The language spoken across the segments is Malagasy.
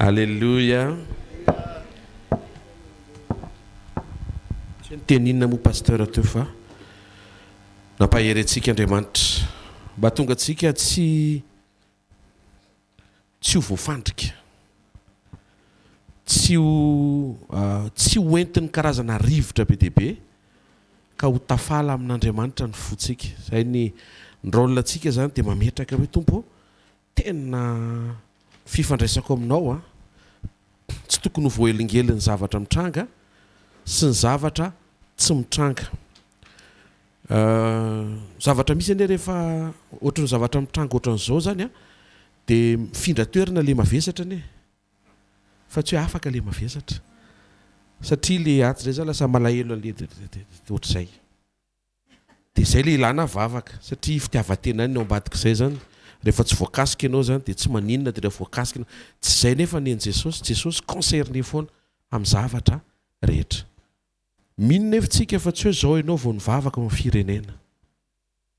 Alléluia. Tsy teninina mo pasteur teo fa nampaherentsika Andriamanitra mba tonga antsika tsy ho voafandrika, tsy ho entin'ny karazana rivotra be deaibe ka ho tafala amin'Andriamanitra ny fotsika. Zay ny rôle antsika zany dia mametraka hoe Tompo tena fifandraisako aminao tsy tokony ho voaelingeliny zavatra mitranga sy ny zavatra tsy mitranga. Zavatra misy ane rehefa ohatran'ny zavatra mitranga ohatran'izao zany dia mifindra toerana le mavesatra ane fa tsy hoe afaka le mavesatra satria le aty zay zany lasa malahelo an'le ohatr'izay. Dia zay le ilana vavaka satria fitiavan-tena ny ao ambadik'izay zany. Rehefa tsy voakasika ianao zany dia tsy maninona dia rehefa voakasika ianao tsy zay nefa ny Jesosy. Jesosy concerné foana amin'ny zavatra rehetra. Minina efa fa tsy hoe zao ianao vao nivavaka ao amin'ny firenena.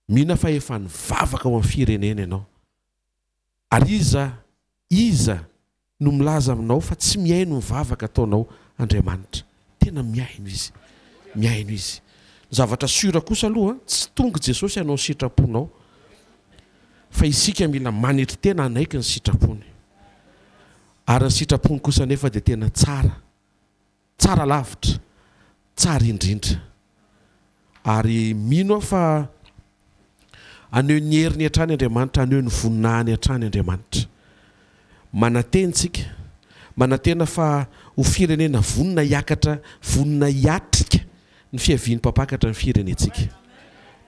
Minina fa efa nivavaka ao amin'ny firenena ianao. Ary iza no milaza aminao fa tsy miaino mivavaka ataonao Andriamanitra. Tena miaino izy. Miaino izy. Zavatra sura kosa aloha tsy tonga Jesosy hanao ny sitraponao. Fa isika mila manetry tena anaiky ny sitrapony. Ary ny sitrapony kosa nefa dia tena tsara. Tsara lavitra. Tsara indrindra. Ary mino fa aneo ny heriny hatrany Andriamanitra, aneo ny voninahiny hatrany Andriamanitra. Manatentsika, manatena fa ho firenena vonina hiakatra, vonina hiatrika ny fiavian'ny mpapakatra ny firenentsika.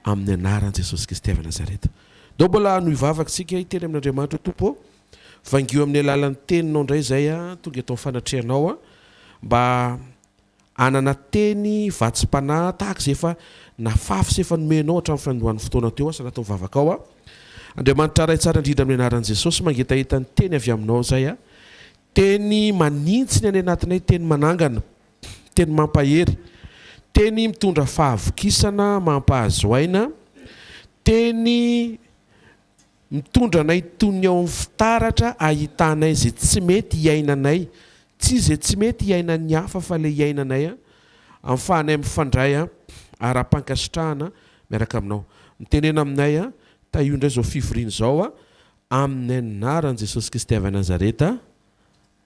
Amin'ny anaran'i Jesosy Kristy avy Nazareta. Dao mbola no hivavakantsika hiteny amin'Andriamanitra Tompo vangio amin'ny alalan'ny teninao indray zay tonga eto fanatrehanao mba anana teny vatsim-panahy tahaka izay efa nafafy sy efa nomenao hatramin'ny fandohan'ny fotoana teo asa anaty mivavaka ao Andriamanitra ray tsara indrindra amin'ny anaran'i Jesosy mangetahita ny teny avy aminao zay teny manintsy ny any anatinay, teny manangana, teny mampahery, teny mitondra fahavokisana, mampahazo aina, teny mitondra nay tony ao amin'ny fitaratra ahitanay zay tsy mety hiainanay, tsy zay tsy mety hiainan'ny hafa fa le hiainanay amin'ny fahanay mifandray ara-pankasitrahana miaraka aminao. Mitenena aminay ta io indray zao fivoriana zao amin'ny anaran'i Jesosy Kristy avy Nazareta.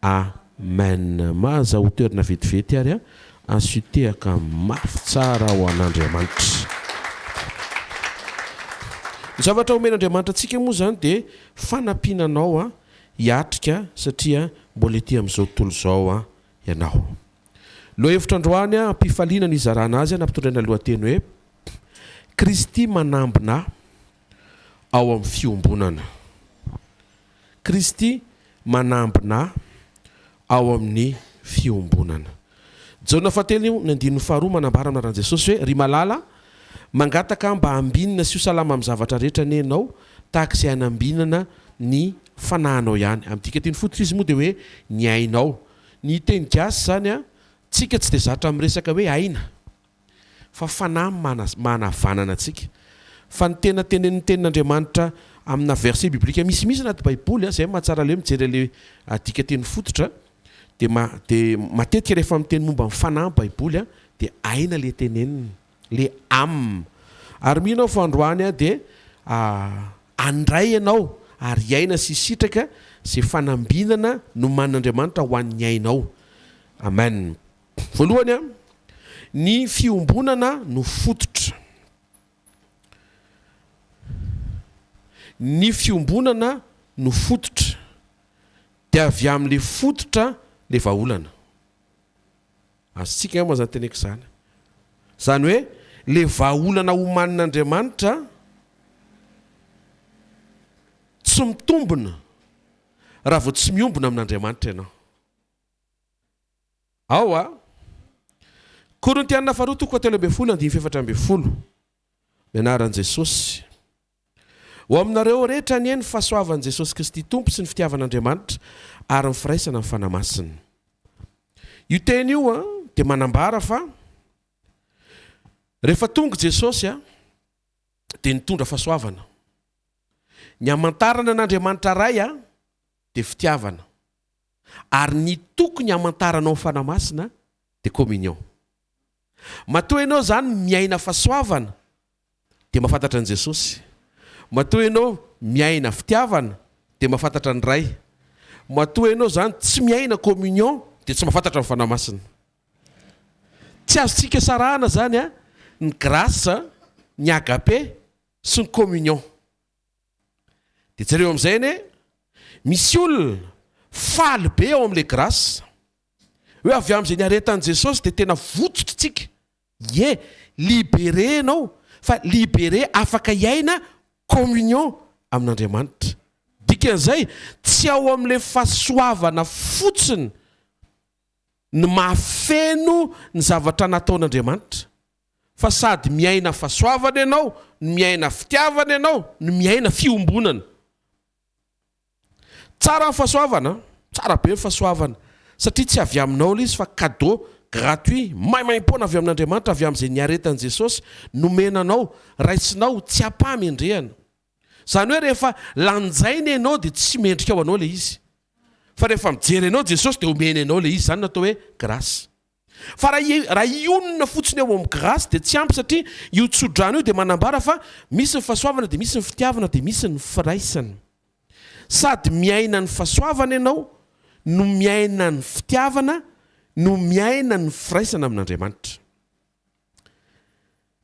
Amen. Maza ho toerana vetivety ary ansitehaka mafy tsara ho an'Andriamanitra. Ny zavatra omen'Andriamanitra antsika moa zany dia fanampinanao hiatrika satria mbola ety amin'izao tontolo zao ianao. Loha hevitra androany ampifaliana ny izarana azy nampitondraina lohateny hoe Kristy manambina ao amin'ny fiombonana. Kristy manambina ao amin'ny fiombonana. Jaona fatelo ny andininy faharoa manambara amin'aran'i Jesosy hoe ry malala mangataka mba ambinina sy ho salama amin'ny zavatra rehetra nenao tahaka izay hanambinana ny fanahinao ihany. Amin'ny dikateny fototra izy moa dia hoe ny ainao. Ny teny gasy zany tsika tsy dia zatra amin'ny resaka hoe aina fa fanahy manavanana antsika. Fa ny tena tenenin'ny tenin'Andriamanitra amina verset biblika misy anaty Baiboly zay mahatsara le mijery le dikateny fototra dia matetika rehefa miteny momba ny fanahy Baiboly dia aina le teneniny, le ary minao fa androany dia andray ianao ary aina sy sitraka zay fanambinana no man'Andriamanitra ho an'ny ainao. Amen. Voalohany ny fiombonana no fototra. Ny fiombonana no fototra dia avy amin'le fototra le vahaolana. Asitsika moa zany teneko zany. Zany hoe le vahaolana homanin'Andriamanitra tsy mitombona raha vao tsy miombona amin'Andriamanitra ianao. Ao Korintianina faharoa toko fahatelo ambin'ny folo andimy efatra ambin'ny folo. Anaran'i Jesosy. Ho aminareo rehetra ny ny fahasoavan'i Jesosy Kristy Tompo sy ny fitiavan'Andriamanitra ary ny firaisana amin'ny fanamasina. Io teny io dia manambara fa rehefa tonga Jesosy dia nitondra fahasoavana. Ny hamantarana an'Andriamanitra ray dia fitiavana. ary ny tokony hamantaranao fanahy masina dia communion. Matoa ianao zany miaina fahasoavana dia mahafantatra an' Jesosy. Matoa ianao miaina fitiavana dia mahafantatra ny ray. Matoa ianao zany tsy miaina communion dia tsy mahafantatra ny fanahy masina. Tsy azontsika sarahana zany a ny grâce, ny agape sy ny communion. Dia jereo amin'izay ne misy olona faly be ao amin'ilay grâce hoe avy amin'izay niaretan'i Jesosy dia tena vototritsika. Ye, libéré anao fa libéré afaka iaina communion amin'Andriamanitra. Dikan'izay tsy ao amin'ilay fahasoavana fotsiny ny mahafeno ny zavatra nataon'Andriamanitra, fa sady miaina fahasoavana ianao, ny miaina fitiavana ianao, ny miaina fiombonana. Tsara ny fahasoavana, tsara be ny fahasoavana satria tsy avy aminao izy fa cadeau gratuit maimaim-poana avy amin'Andriamanitra avy amin'izay niaretan'i Jesosy nomenanao, raisinao, tsy ampamendrehana. Zany hoe rehefa lanjaina ianao dia tsy mendrika ao anao ilay izy, fa rehefa mijery ianao Jesosy dia omena ianao ilay izy. Zany natao hoe grâce. Fa raha ionona fotsiny eo amin'ny grâce dia tsy ampy, satria io tsodrano io dia manambara fa misy ny fahasoavana dia misy ny fitiavana dia misy ny firaisana. Sady miaina ny fahasoavana ianao no miaina ny fitiavana no miaina ny firaisana amin'Andriamanitra.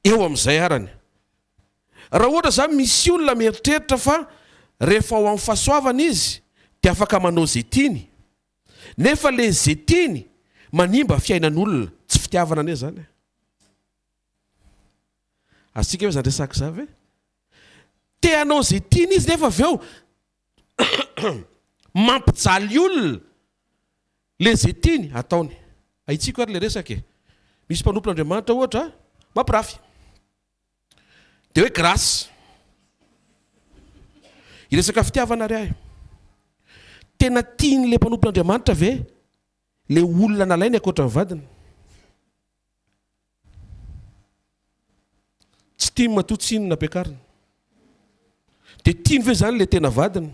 Eo amin'izay arany, raha ohatra zany misy olona mieritreritra fa rehefa ao amin'ny fahasoavana izy dia afaka manao zay tiany, nefa le zay tiany manimba fiainan'olona, tsy fitiavana ane zany. Asika hoe zany resaka za ve te hanao zay tiany izy nefa avy eo mampijaly olona le zay tiany ataony. Ahitsika ary le resaka e. Misy mpanompon'Andriamanitra ohatra mampirafy dia hoe grâce iresaka fitiavana ry ahy. Tena tiany le mpanompon'Andriamanitra ve le olona nalainy ankoatra ny vadiny? Tsy tiany matoa-tsinona ampiakarina. Dia tiany ve zany le tena vadiny?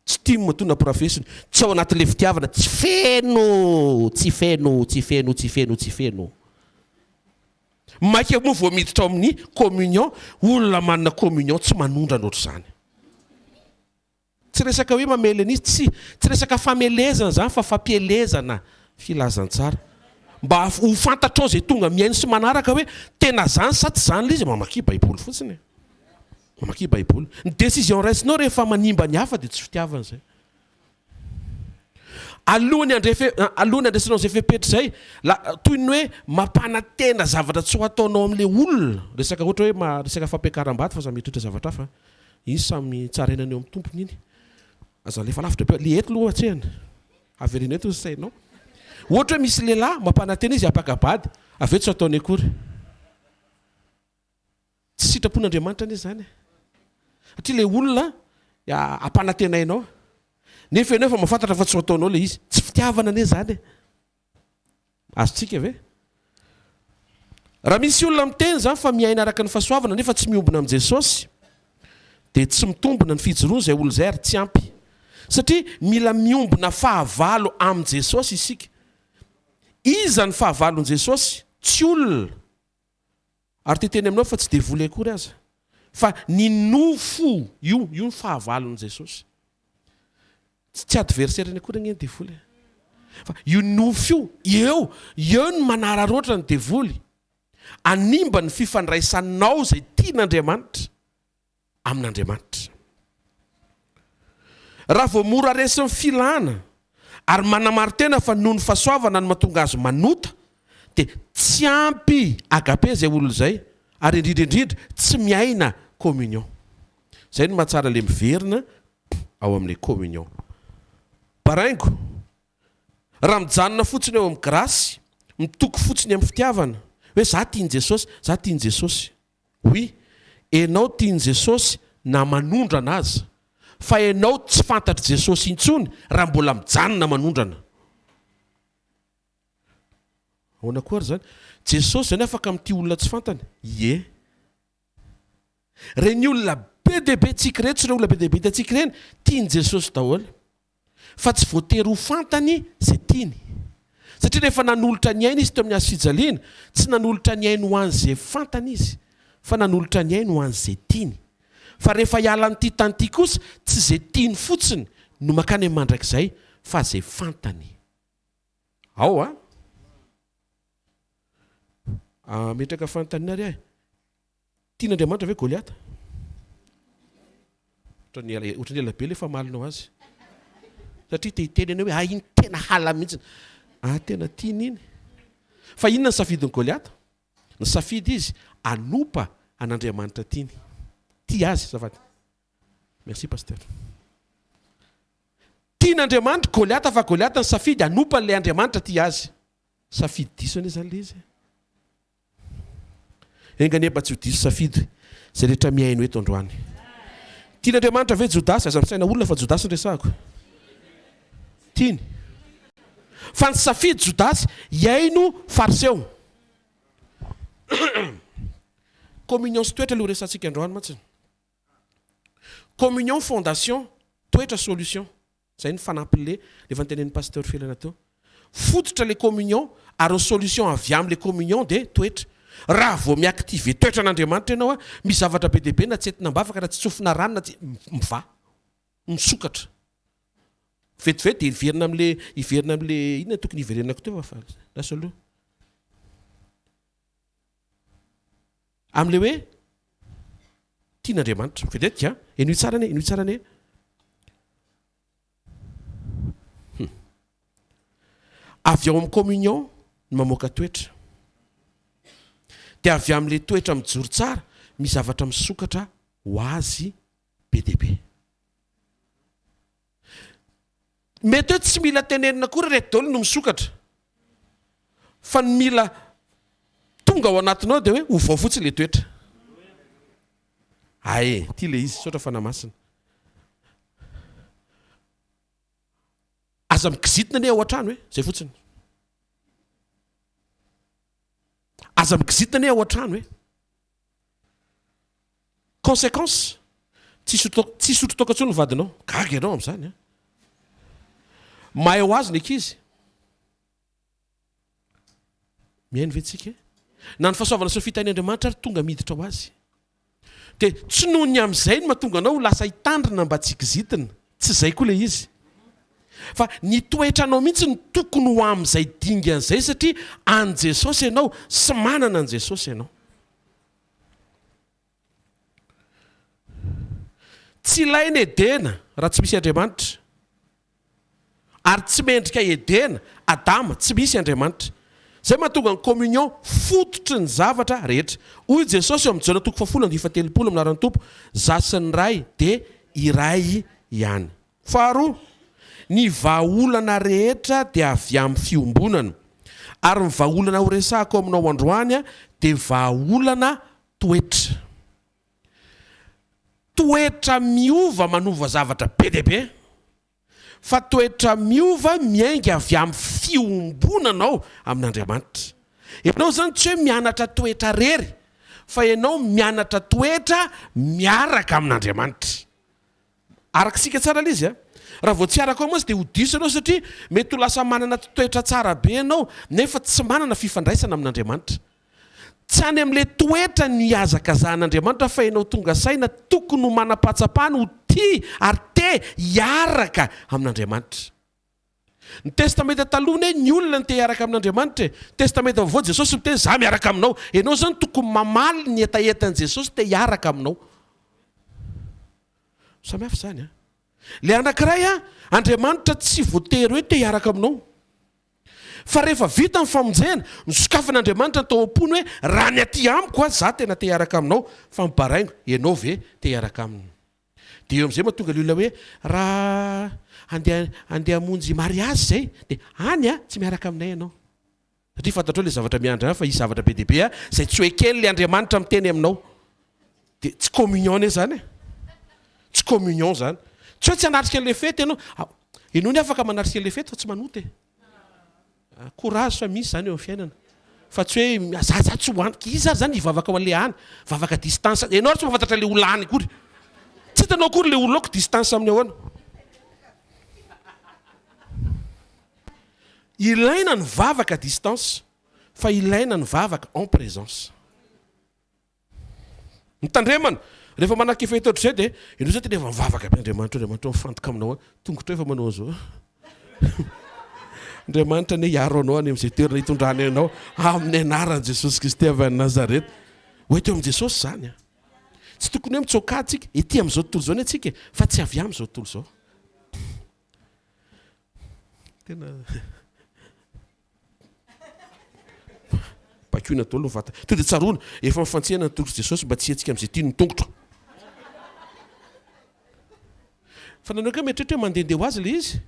Tsy tiany matoa naporafesiny. Tsy ao anatin'ilay fitiavana, tsy feno, tsy feno, tsy feno, tsy feno, tsy feno. Maika moa vao miditra ao amin'ny communion, olona manana communion tsy manondrana ohatr'izany. Tsy resaka hoe mamelana izy, tsy resaka famelezana zany fa fampielezana filazantsara. Mba ho fantatrao izay tonga miaino sy manaraka hoe tena zany sa tsy zany, izy mamaky baiboly fotsiny. Mamaky baiboly. Ny décision raisinao rehefa manimba ny hafa dia tsy fitiavana izay. Alohany andresanao izay fepetra izay, toy ny hoe mampanantena zavatra tsy ho ataonao amin'ilay olona. Resaka ohatra hoe resaka fampiakaram-bady fa za mieritreritra zavatra hafa. Iny samy tsarainany eo amin'ny tompony iny. Aza lefa lavitra be. Le eto aloha atsehany. Averina eto ny sainao. Ohatra hoe misy lehilahy mampanantena izy hampakabady, avy eo tsy ataony akory. Tsy sitrapon'Andriamanitra anie zany. Satria le olona ampanantenainao. Nefa ianao efa mahafantatra fa tsy ataonao le izy. Tsy fitiavana anie zany. Azontsika ve? Raha misy olona miteny zany fa miaina araka ny fahasoavana nefa tsy miombona amin'i Jesosy, dia tsy mitombona ny fijoroana izay olona izay ary tsy ampy. Satria mila miombona fahavalo amin'i Jesosy isika. Iza ny fahavalon'i Jesosy? Tsy olona. Ary teteny aminao fa tsy devoly akory aza. Fa ny nofo io ny fahavalon'i Jesosy. Tsy adversaire-ny akory ny devoly. Fa io nofo io, eo ny manararoatra ny devoly. Animba ny fifandraisanao izay tian'Andriamanitra amin'Andriamanitra. Raha vao mora resin'ny filana ary manamary-tena fa noho ny fahasoavana no mahatonga azy manota, dia tsy ampy agape izay olona izay, ary indrindraindrindra tsy miaina communion. Izay no mahatsara le miverina ao amin'ilay communion. Paraingo, raha mijanona fotsiny eo amin'ny grâce, mitoko fotsiny amin'ny fitiavana, hoe za tiany Jesosy, za tiany Jesosy. Oui, enao tiany Jesosy na manondrana aza, fa enao tsy fantatry Jesosy intsony raha mbola mijanona manondrana. Ahoana koa zany? Jesosy zany afaka amin'ity olona tsy fantany? Ie. Reny olona be dia be tsika ireny, tsy ireo olona be dia be tsika ireny, tiany Jesosy daholo. fa tsy voatery ho fantany zay tiany. Satria rehefa nanolotra ny aina izy teo amin'ny azo fijaliana, tsy nanolotra ny aina ho an'izay fantany izy, fa nanolotra ny aina ho an'izay tiany. Fa rehefa hiala n'ity tany ity kosa, tsy izay tiany fotsiny no makany amin'ny mandrakizay, fa izay fantany. Ao metraka fantany ary tian'Andriamanitra ve Goliata? Ohatran'ny ela be ilay famalinao azy. Satria te-hiteny ianao hoe iny tena hala mihitsy. Tena tiany iny. Fa inona ny safidin'ny Goliata? Ny safidy izy anopa an'Andriamanitra tiany. Tia azy zafady. Merci pasteur. Tian'Andriamanitra Goliata fa Goliata ny safidy anopa an'ilay Andriamanitra tia azy. Safidy diso anie zany le izy. Enganefa tsy ho diso safidy zay rehetra miaino eto androany. Tian'Andriamanitra ve Jodasy? Aza misaina olona fa Jodasy ndresako. Tiany. Fa ny safidy Jodasy hiaino fariseo. Communion sy toetra le ho resantsika androany mantsiny. Communion fondation, toetra solution. Zay ny fanampin'le efa nytenen'ny pasteur felana teo. Fototra le communion ary ny solution avy amin'le communion dia toetra. Raha vao miactive toetra n'Andriamanitra ianao misy zavatra be dia be na tsy entina mbavaka na tsy tsofina rano na tsy miva misokatra. Vetivety iverina amin'le inona tokony iverenako teo fa lasa aloha. Amin'le hoe tian'Andriamanitra. Vedetika eno tsara ane. Avy ao amin'ny communion ny mamoaka toetra. Dia avy amin'le toetra mijoro tsara, misy zavatra misokatra ho azy be dia be. Mety hoe tsy mila tenenina koa reto daholo no misokatra. Fa ny mila tonga ao anatinao dia hoe ovao fotsiny le toetra. Tia le izy, sotra fanamasina. Aza mikizitina ane ao an-trano zay fotsiny. Aza mikizitina ane ao an-trano conséquence tsy sotro toka intsony vadinao. Gaga ianao amin'izany. Mahay ho azy ny ankizy. Mihaino ve tsika? Na ny fahasoavana sy ny fitahin'Andriamanitra ary tonga miditra ho azy. Dia tsy noho ny amin'izay no mahatonga anao lasa hitandrina mba tsy kizitina. Tsy izay koa le izy. Fa ny toetranao mihitsy ny tokony ho amin'izay dingan'izay satria an Jesosy ianao sy manana an Jesosy ianao. Tsy ilaina Edena raha tsy misy Andriamanitra. Ary tsy mendrika Edena, Adama, tsy misy Andriamanitra. Zay mahatonga ny communion fototry ny zavatra rehetra. Hoy Jesosy eo amin'ny Jona 7:30 amin'ny Tompo, zasy ny ray dia iray ihany. Faharoa, ny vahaolana rehetra dia avy amin'ny fiombonana. Ary ny vahaolana ho resahako aminao androany dia vahaolana toetra. Toetra miova manova zavatra be dia be. Fa toetra miova miainga avy amin'ny fiombonanao amin'Andriamanitra. Ianao zany tsy hoe mianatra toetra rery, fa ianao mianatra toetra miaraka amin'Andriamanitra. Arakisika tsara l'izy raha vao tsy araka ao moa dia ho diso ianao satria mety ho lasa manana toetra tsara be ianao nefa tsy manana fifandraisana amin'Andriamanitra. Tsy any amin'ilay toetra ny hazakazahan'Andriamanitra fa ianao tonga saina tokony ho manam-pahatsapana ho tia ary te hiaraka amin'Andriamanitra. Ny testamenta talohany ny olona ny te hiaraka amin'Andriamanitra. Testamenta vaovao Jesosy miteny za miaraka aminao. Ianao zany tokony mamaly ny etaetan'i Jesosy te hiaraka aminao. Samy hafa zany le anankiray Andriamanitra tsy voatery hoe te hiaraka aminao. Fa rehefa vita ny famonjena, ny sokafan'Andriamanitra ny tao am-pony hoe raha ny aty amiko za tena te hiaraka aminao, fa mibaraingo ianao ve te hiaraka aminy. Dia eo amin'izay mahatonga ny olona hoe raha andeha hamonjy mariazy zay dia any tsy miaraka aminay ianao. Satria fantatrao le zavatra miandra fa izy zavatra be dia be zay tsy hoe kely le Andriamanitra miteny aminao. Dia tsy communion ane zany tsy communion zany. Tsy hoe tsy hanatrika an'ilay fety ianao. Ianao ny afaka manatrika an'ilay fety fa tsy manoty. Courage fa misy zany eo amin'ny fiainana. Fa tsy hoe za tsy hoaniko izy zany hivavaka ho an'ilay any, vavaka distance. Ianao tsy mahafantatra le olona any kory. Tsy hitanao kory le olona distance amin'ny ahoana. ilaina ny vavaka à distance fa ilaina ny vavaka en présence. Mitandremana rehefa manakifeto ohatr'izay dia indro zay rehefa mivavaka be Andriamanitra mifantoka aminao tongotra efa manao zao. Andriamanitra ne hiaro anao any amin'izay toerana hitondrany anao amin'ny anaran'i Jesosy Kristy avy any Nazareta. Ho teo amin'i Jesosy zany a. Tsy tokony hoe mitsoaka tsika ety amin'izao tontolo izao ny atsika fa tsy avy amin'izao tontolo izao. Tena bakina tolo vata. To dia tsaroana efa mifantsihana ny tongotra Jesosy mba tsy hetsika amin'izay tia ny tongotra. Fa nanao ka mieritreritra hoe mandehandeha ho azy le izy.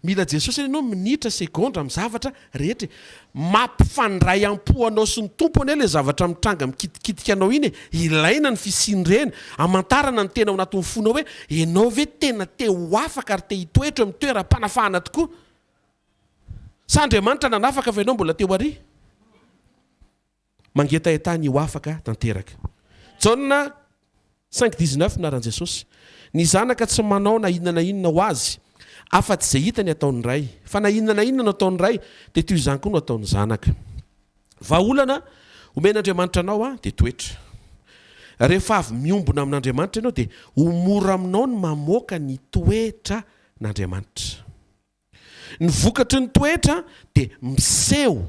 Mila Jesosy ianao minitra segondra amin'ny zavatra rehetra. Mampifandray am-po anao sy ny tompony le zavatra mitranga mikitikitika anao iny. Ilaina ny fisindrena hamantarana ny tena ao anatin'ny fonao hoe ianao ve tena te ho afaka ary te hitoetra amin'ny toeram-panafahana tokoa. Sa Andriamanitra nanafaka fa ianao mbola teo ary. Mangeta etany ho afaka tanteraka. Jaona 5:19 naran'i Jesosy. Ny zanaka tsy manao na inona na inona ho azy afa-tsy izay hitany ataon'ny ray, fa na inona na inona no ataon'ny ray dia toy izany koa no ataon'ny zanaka. Vahaolana omen'Andriamanitra anao a dia toetra. Rehefa avy miombona amin'Andriamanitra ianao dia ho mora aminao ny mamoaka ny toetra n'Andriamanitra. Ny vokatry ny toetra dia miseho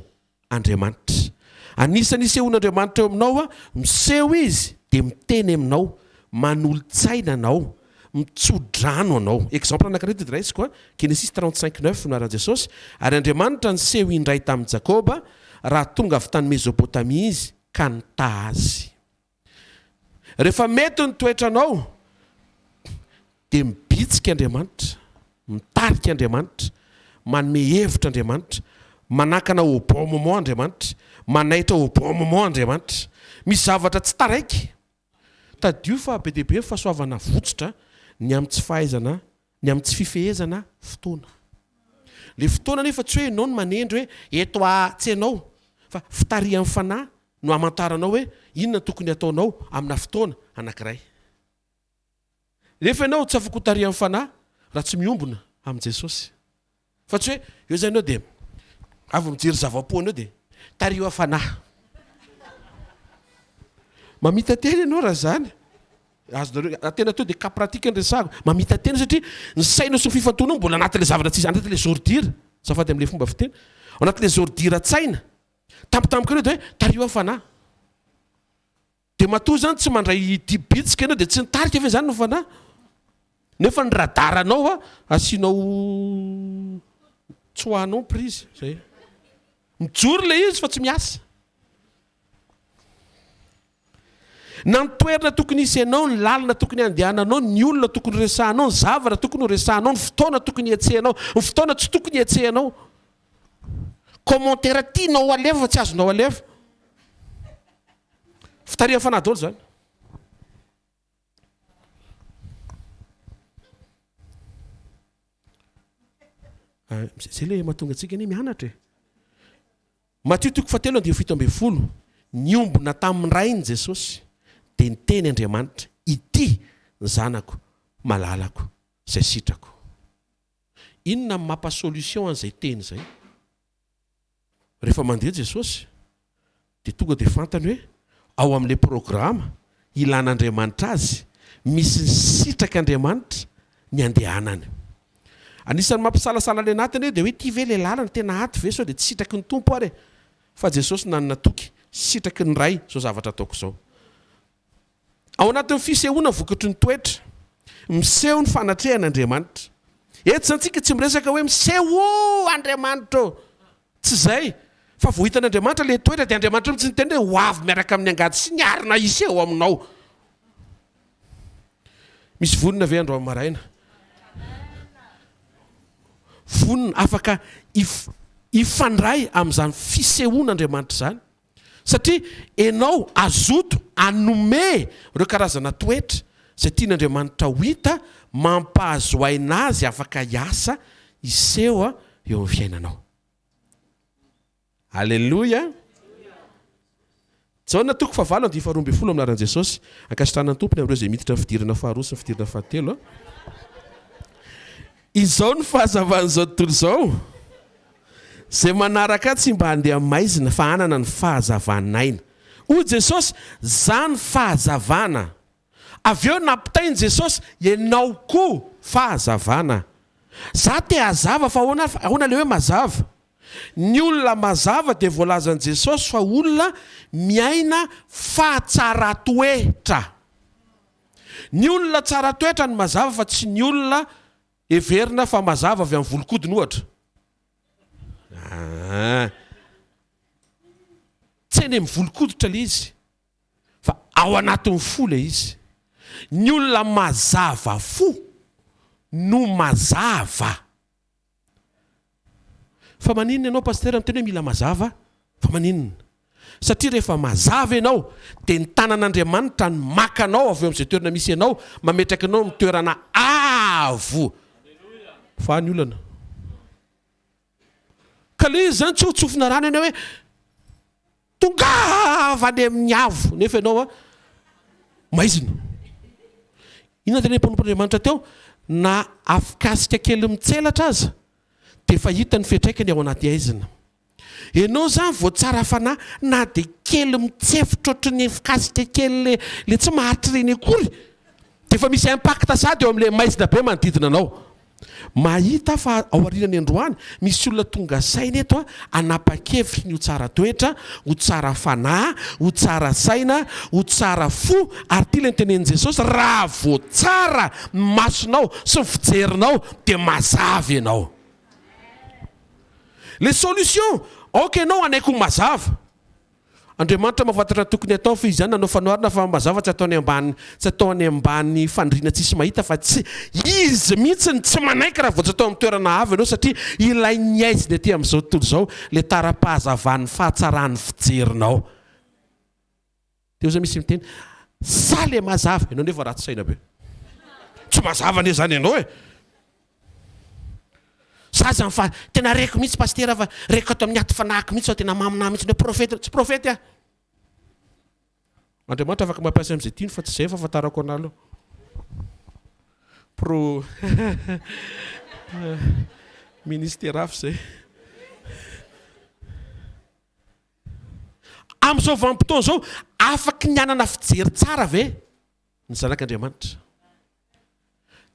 Andriamanitra. Anisany isehon'Andriamanitra eo aminao a, miseho izy dia miteny aminao, manolo-tsaina anao, mitsodrano anao. Exemple anankiray ty raisiko a, Genesis 35:9 naran'i Jesosy, ary Andriamanitra niseho indray tamin'i Jakoba raha tonga avy tany Mesopotamia izy ka nitaha azy. Rehefa mety ny toetranao dia mibitsika Andriamanitra, mitarika Andriamanitra, manome hevitra Andriamanitra, manakana au bon moment Andriamanitra, manaitra au bon moment Andriamanitra. Misy zavatra tsy taraiky. Tadio fa be dia be fahasoavana votsitra ny amin'ny tsy fahaizana, ny amin'ny tsy fifehezana fotoana. Le fotoana nefa tsy hoe ianao no manendry hoe eto tsy ianao, fa fitarihan'ny fanahy no hamantaranao hoe inona tokony ataonao amina fotoana anankiray. Rehefa ianao tsy afaka ho tarihan'ny fanahy raha tsy miombona amin'i Jesosy. Fa tsy hoe eo zay ianao dia avy mijery zava-poana eo dia tariho fanahy. Mamita teny ianao raha zany. Azonareo tena to dia cas pratique andresako. Mamita teny satria ny saina sy ny fifantonao mbola anatin'ilay zavatra tsy anatin'ilay zordira. Zafady amin'ilay fomba fiteny. Anatin'ilay zordira tsaina. Tampotampoka ianao dia hoe tariho fanahy. Dia matoa zany tsy mandray dibitsika ianao dia tsy nitarika ve zany no fanahy. Nefa ny radaranao a asianao tsoanao prise zay. Mijoro ilay izy fa tsy miasa. Na ny toerana tokony hisy ianao, ny lalina tokony handehananao, ny olona tokony resahanao, ny zavatra tokony resahanao, ny fotoana tokony hiatsehanao, ny fotoana tsy tokony hiatsehanao. Commentaire tianao alefa fa tsy azonao alefa. Fitarihan'ny fanahy daholo zany. Zay ilay mahatonga antsika ny mianatra e. Matthieu 7:17 niombona tamin'ny ray ny Jesosy dia niteny Andriamanitra, ity ny zanako malalako izay sitrako. Inona mampa solution an'izay teny izay? Rehefa mandeha Jesosy dia tonga dia fantany hoe ao amin'ilay programa ilan'Andriamanitra azy misy ny sitrak'Andriamanitra ny andehanany. Anisan'ny mampisalasala ny anatiny dia hoe ity ve ilay lalana tena aty ve sao dia tsy sitraky ny tompo ary. Fa Jesosy nanana toky sitraky ny ray zao zavatra ataoko izao. Ao anatin'ny fisehoana vokatry ny toetra, miseho ny fanatrehan'Andriamanitra. Eto santsika tsy miresaka hoe miseho Andriamanitra. Tsy zay. Fa vao hitan'Andriamanitra ilay toetra dia Andriamanitra tsy niteny hoe ho avy miaraka amin'ny angady sy ny arina iseho aminao. Misy vonina ve andro amin'ny maraina? Vonina afaka ifandray amin'izany fisehoan'Andriamanitra zany. Satria ianao azoto anome ireo karazana toetra izay tian'Andriamanitra ho hita mampahazo aina azy afaka hiasa iseho eo amin'ny fiainanao. Alleluia. Jaona 9:12 aminaran'i Jesosy ankasitrahana ny tompony amin'ireo izay miditra ny fidirana faharoa sy ny fidirana fahatelo. Izao ny fahazavan'izao tontolo izao. zay manaraka tsy mba handeha maizina fa anana ny fahazavanaina. Hoy Jesosy, zany fahazavana. Avy eo nampitainy Jesosy, ianao koa fahazavana. Za te hazava fa ahoana le hoe mazava. Ny olona mazava dia voalazan'i Jesosy fa olona miaina fahatsara-toetra. Ny olona tsara toetra ny mazava fa tsy ny olona everina fa mazava avy amin'ny volokodiny ohatra. Tsy eny amin'ny volokoditra le izy fa ao anatin'ny fo le izy. Ny olona mazava fo no mazava. Fa maninona ianao pasteur miteny hoe mila mazava? Fa maninona? Satria rehefa mazava ianao dia ny tanan'Andriamanitra ny maka anao avy eo amin'izay toerana misy ianao, mametraka anao amin'ny toerana avo. Fa ny olana. Ka le izy zany tsy ho tsofina rano ianao hoe tongava any amin'ny avo, nefa ianao maizina. Inona teny mpanompon'Andriamanitra teo? Na afikasika kely mitselatra aza dia efa hita ny fiantraikany ao anaty aizina. Ianao zany vao tsara fanahy na dia kely mitsefitra ohatry ny afikasika kely le tsy maharitra ireny akory dia efa misy impact sady eo amin'ilay maizina be manodidina anao. Mahita fa ao aorianany androany misy olona tonga saina eto anapa-kevitra ny ho tsara toetra, ho tsara fanahy, ho tsara saina, ho tsara fo, ary ity ilay nytenenin' Jesosy, raha vao tsara masonao sy fijerinao dia mazava ianao. Les solutions, ok ianao anaiko mazava. Andriamanitra mahafantatra tokony atao fa izy zany nanao fanoharana fa mazava tsy atao any ambany fandriana tsisy mahita fa tsy izy mihitsy tsy manaiky raha vao tsy atao amin'ny toerana avo ianao satria ilay ny aiziny aty amin'izao tontolo izao le tara-pahazavan'ny fahatsarany fijerinao. Teo zany misy miteny sa le mazava ianao nefa ratsy saina be. Tsy mazava ane zany ianao e. Saza fa tena reko mihitsy pasteur fa reko ato amin'ny aty fanahiko mihitsy tena mamina mihitsy hoe profeta, tsy profety ah. Andriamanitra afaka mampiasa amin'izay tiany fa tsy izay fa fahatarako analo. Ministère hafa izay. Amin'izao vanim-potoana izao afaka ny anana fijery tsara ve ny zanak'Andriamanitra.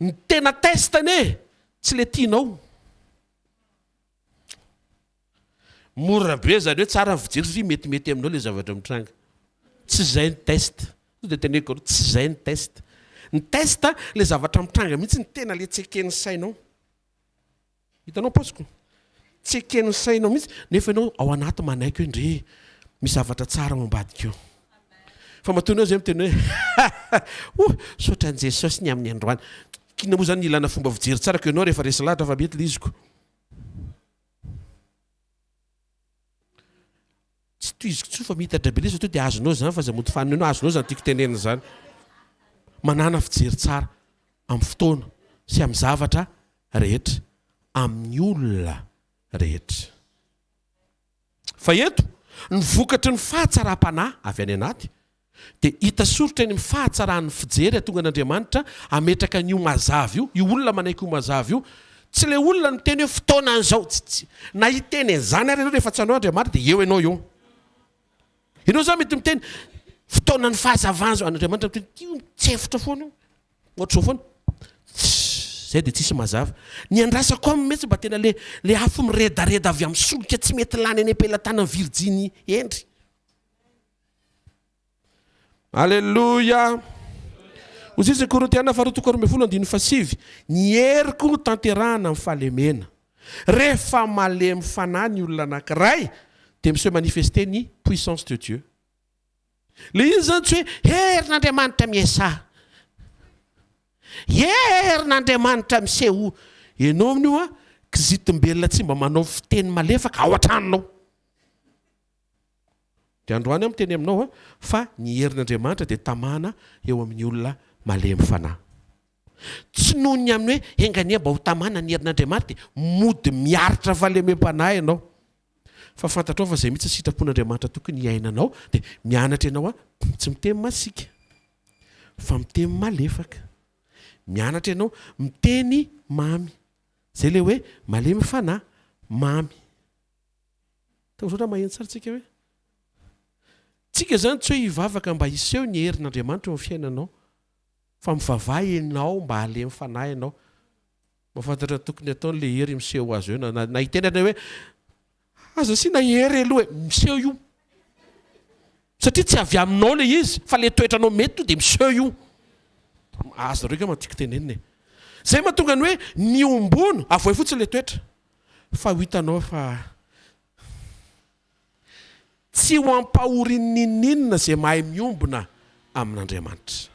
Ny tena testany e tsy le tianao. Mora be zany hoe tsara fijery satria metimety aminao le zavatra mitranga. Tsy izay ny test. Dia teneko tsy izay ny test. Ny test le zavatra mitranga mihitsy ny tena le tseken'ny sainao. Hitanao paosiko? Tseken'ny sainao mihitsy nefa ianao ao anaty manaiky hoe ndre misy zavatra tsara mambadika eo. Fa matonao zay miteny hoe saotran'i Jesosy ny amin'ny androany. Kina moa zany ilana fomba fijery tsara ko ianao rehefa resy lahatra fa mety liziko. Tsy toiziko tso fa mihitatra be le satria dia azonao zany fa zay mody faninao azonao zany tiako tenenina zany. Manana fijery tsara amin'ny fotoana sy amin'ny zavatra rehetra, amin'ny olona rehetra. Fa eto ny vokatry ny fahatsaram-panahy avy any anaty dia hita soritra eny amin'ny fahatsarany fijery atonga an'Andriamanitra ametraka an'io mazava io, io olona manaiky io mazava io. Tsy le olona miteny hoe fotoana an'izao, na hiteny an'izany ary ianao rehefa tsy anao Andriamanitra dia eo ianao eo. Ianao zany mety miteny fotoana ny fahazavana zao, Andriamanitra miteny io mitsefitra foana ohatr'izao foana. Zay dia tsisy mazava. Ny andrasako aminy mihitsy mba tena le afo miredareda avy amin'ny solika tsy mety lany any am-pelantanan'ny Virginie endry. Alléluia. Hozizy Korintiana 2:10 ny heriko tanterahana amin'ny fahalemena. Rehefa malemy fanahy ny olona anankiray dia misy hoe manifester ny puissance de Dieu. Le izy zany tsy hoe herin'Andriamanitra miasa. Herin'Andriamanitra miseho. Ianao amin'io kizitimbelona tsy mba manao fiteny malefaka ao an-tranonao. Dia androany miteny aminao fa ny herin'Andriamanitra dia tamana eo amin'ny olona malemy fanahy. Tsy noho ny amin'ny hoe engania mba ho tamana ny herin'Andriamanitra dia mody miaritra fahalemem-panahy ianao. Fa fantatrao fa izay mihitsy sitrapon'Andriamanitra tokony hiainanao dia mianatra ianao tsy miteny masika fa miteny malefaka. Mianatra ianao miteny mamy. Zay le hoe malemy fanahy, mamy. taotra maheno tsara tsika hoe tsika zany tsy hoe hivavaka mba hiseho ny herin'Andriamanitra eo amin'ny fiainanao fa mivavaha ianao mba halemy fanahy ianao mahafantatra tokony ataon'le hery miseho azy eo na hitenana hoe aza sy na hery aloha hoe miseho io satria tsy avy aminao le izy fa le toetranao mety to dia miseho io azo nareo ka mantiako tenenina zay mahatonga ny hoe ny ombono avoe fotsiny le toetra fa ho hitanao fa tsy ho ampahorin'ninina zay mahay miombona amin'Andriamanitra.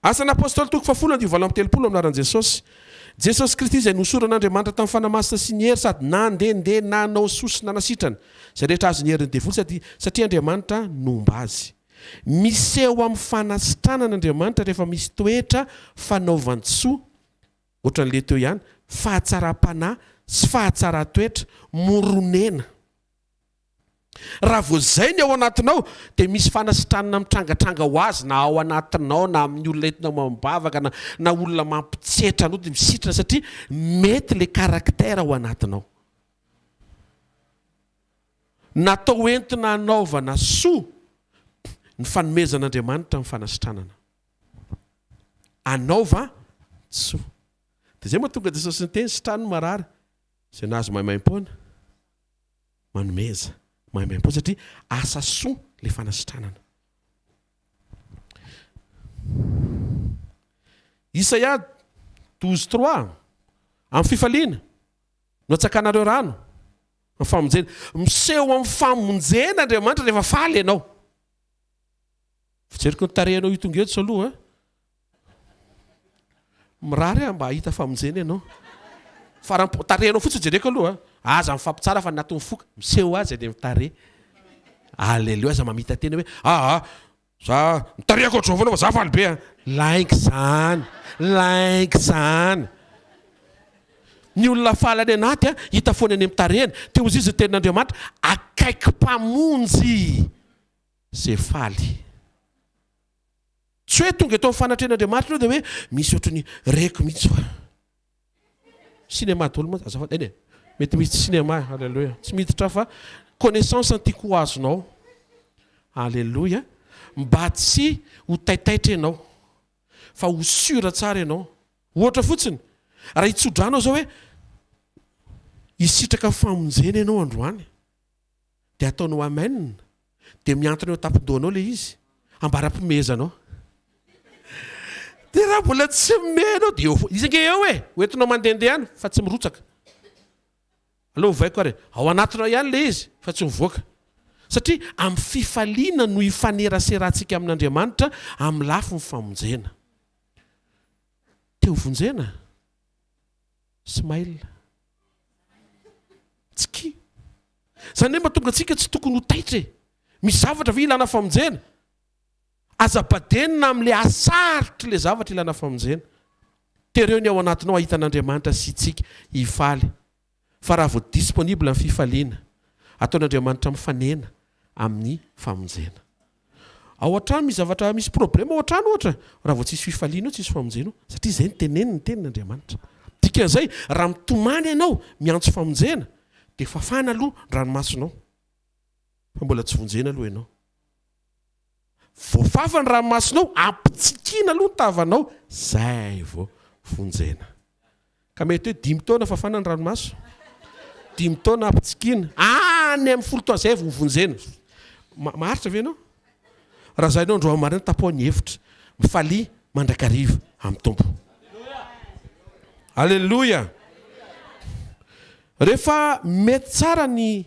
Asan'apôstôly toko 10:7 aminaran'i Jesosy. Jesosy Kristy izay nosoran'Andriamanitra tamin'ny fanamasina sy ny hery sady na ndendeha na nanao sosina na sitrana zay rehetra azo ny herin'ny devoly satria Andriamanitra nomba azy. Miseho amin'ny fanasitranan'Andriamanitra rehefa misy toetra fanaovan-tsoa ohatran'le teo ihany fahatsara-panahy sy fahatsara-toetra moronena. Raha vao zay ny ao anatinao dia misy fanasitranana mitrangatranga ho azy na ao anatinao na amin'ny olona entina mambavaka na olona mampitsetra anao dia misitrana satria mety le karaktera ao anatinao. Natao entina anaovana soa ny fanomezan'Andriamanitra amin'ny fanasitranana. Anaova soa. Dia zay mahatonga Jesosy ny teny sitrano marary izay nahazo mahaimaim-poana manomeza mahaimaim-poana satria asa soa le fanasitranana. Isaia 12:3 amin'ny fifaliana no atsakanareo rano amin'ny famonjena miseho amin'ny famonjena Andriamanitra rehefa faly ianao. Fijeriko ny tarehinao io tonga eto aloha mirary mba hahita famonjena ianao fa raha tarehinao fotsiny jereko aloha aza mifampitsara fa natony foka miseho azy any amin'ny tare. Aleluia aza mamita tena hoe za mitarehako ohatro foana fa za faly be lainky zany ny olona faly any anaty hita foana any amin'ny tarehany teo izy izy tenin'Andriamanitra akaiky mpamonjy zay faly. Tsy hoe tonga eto amin'ny fanatrehan'Andriamanitra dia hoe misy ohatran'ny reko mihitsy fa cinéma daholo moa azafady eny mety misy cinéma alleluia tsy miditra fa connaissance antiako ho azonao alleluia mba tsy ho taitaitra ianao fa ho sura tsara ianao. Ohatra fotsiny raha hitsodranao zao hoe hisitraka famonjena ianao androany dia ataonao amen dia miantona eo tampon-dohanao le izy ambara-pomezanao. Dia raha mbola tsy menao dia izy ange eo hoentinao mandehandeha ihany fa tsy mirotsaka. Aleo vaiko ary ao anatinao ihany le izy fa tsy mivoaka satria amin'ny fifaliana no hifaneraserantsika amin'Andriamanitra amin'ny lafo ny famonjena. Teo vonjena Smail tsiki zany hoe mahatonga antsika tsy tokony ho taitra misy zavatra ve ilana famonjena aza-badenina amin'le asaritra le zavatra ilana famonjena. Tereo ny ao anatinao ahitan'Andriamanitra sy tsika hifaly fa raha vao disponible amin'ny fifaliana ataon'Andriamanitra mifanena amin'ny famonjena. Ao an-trano misy zavatra misy problema ao an-trano ohatra raha vao tsisy fifaliana eo tsisy famonjena satria izay ny teneniny ny tenin'Andriamanitra. Dikan'izay raha mitomany ianao miantso famonjena dia fafana aloha ranomasonao fa mbola tsy vonjena aloha ianao. Voafafa ny ranomasonao ampitsikiana aloha ny tavanao zay vao vonjena. Ka mety hoe 5 taona fafana ny ranomaso 5 taona ampitsikiana any amin'ny 10 taona zay vao vonjena. Maharitra ve ianao? Raha zay ianao andro marina tapoha ny hevitra mifaly mandrakariva amin'ny tompo. Alleluia. Rehefa mety tsara ny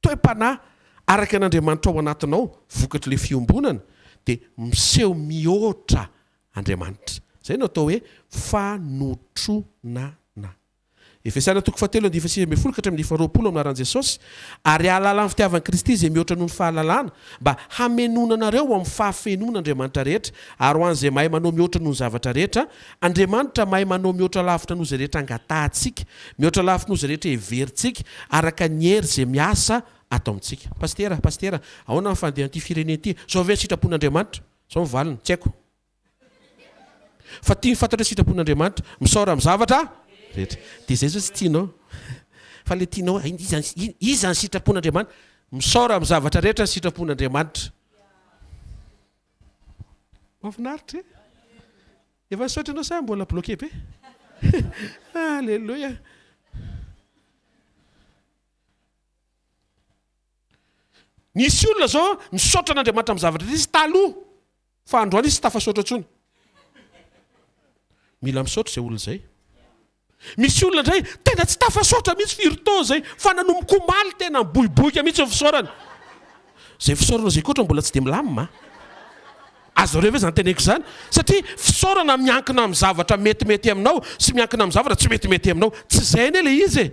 toe-panahy araka an'Andriamanitra ao anatinao vokatry le fiombonana dia miseho mihoatra Andriamanitra. Zay no atao hoe fanotronana. Efesiana 4:7-20 aminaran'i Jesosy ary ahalalany fitiavan'i Kristy izay mihoatra noho ny fahalalana mba hamenonanareo amin'ny fahafenon'Andriamanitra rehetra ary ho an'izay mahay manao mihoatra noho ny zavatra rehetra Andriamanitra mahay manao mihoatra lavitra noho izay rehetra angatantsika mihoatra lavitra noho izay rehetra heverintsika araka ny hery izay miasa atao amintsika. Pastera ahoana ny fandehan'ity firenena ity zao ve sitrapon'Andriamanitra zao mivalina tsy haiko fa tia mifantatra sitrapon'Andriamanitra misaora amin'ny zavatra rehetra dia izay zao tsy tianao fa le tianao izy ny sitrapon'Andriamanitra misaora amin'ny zavatra rehetra ny sitrapon'Andriamanitra. Mahafinaritra efa nisaotranao sa mbola bloqué be? Alléluia. Nisy olona zao misaotra n'Andriamanitra amin'ny zavatra izy taloha fa androany izy tafasaotra tsony. Mila misaotra izay olona zay. Misy olona indray tena tsy tafasaotra mihitsy firy-taona zay fa nanomboka omaly tena miboiboika mihitsy ny fisaorana. Zay fisaorana zay koatra mbola tsy dia milamina. Azareo ve zany teneko zany? Satria fisaorana miankina amin'ny zavatra metimety aminao sy miankina amin'ny zavatra tsy metimety aminao. Tsy izay anie ilay izy.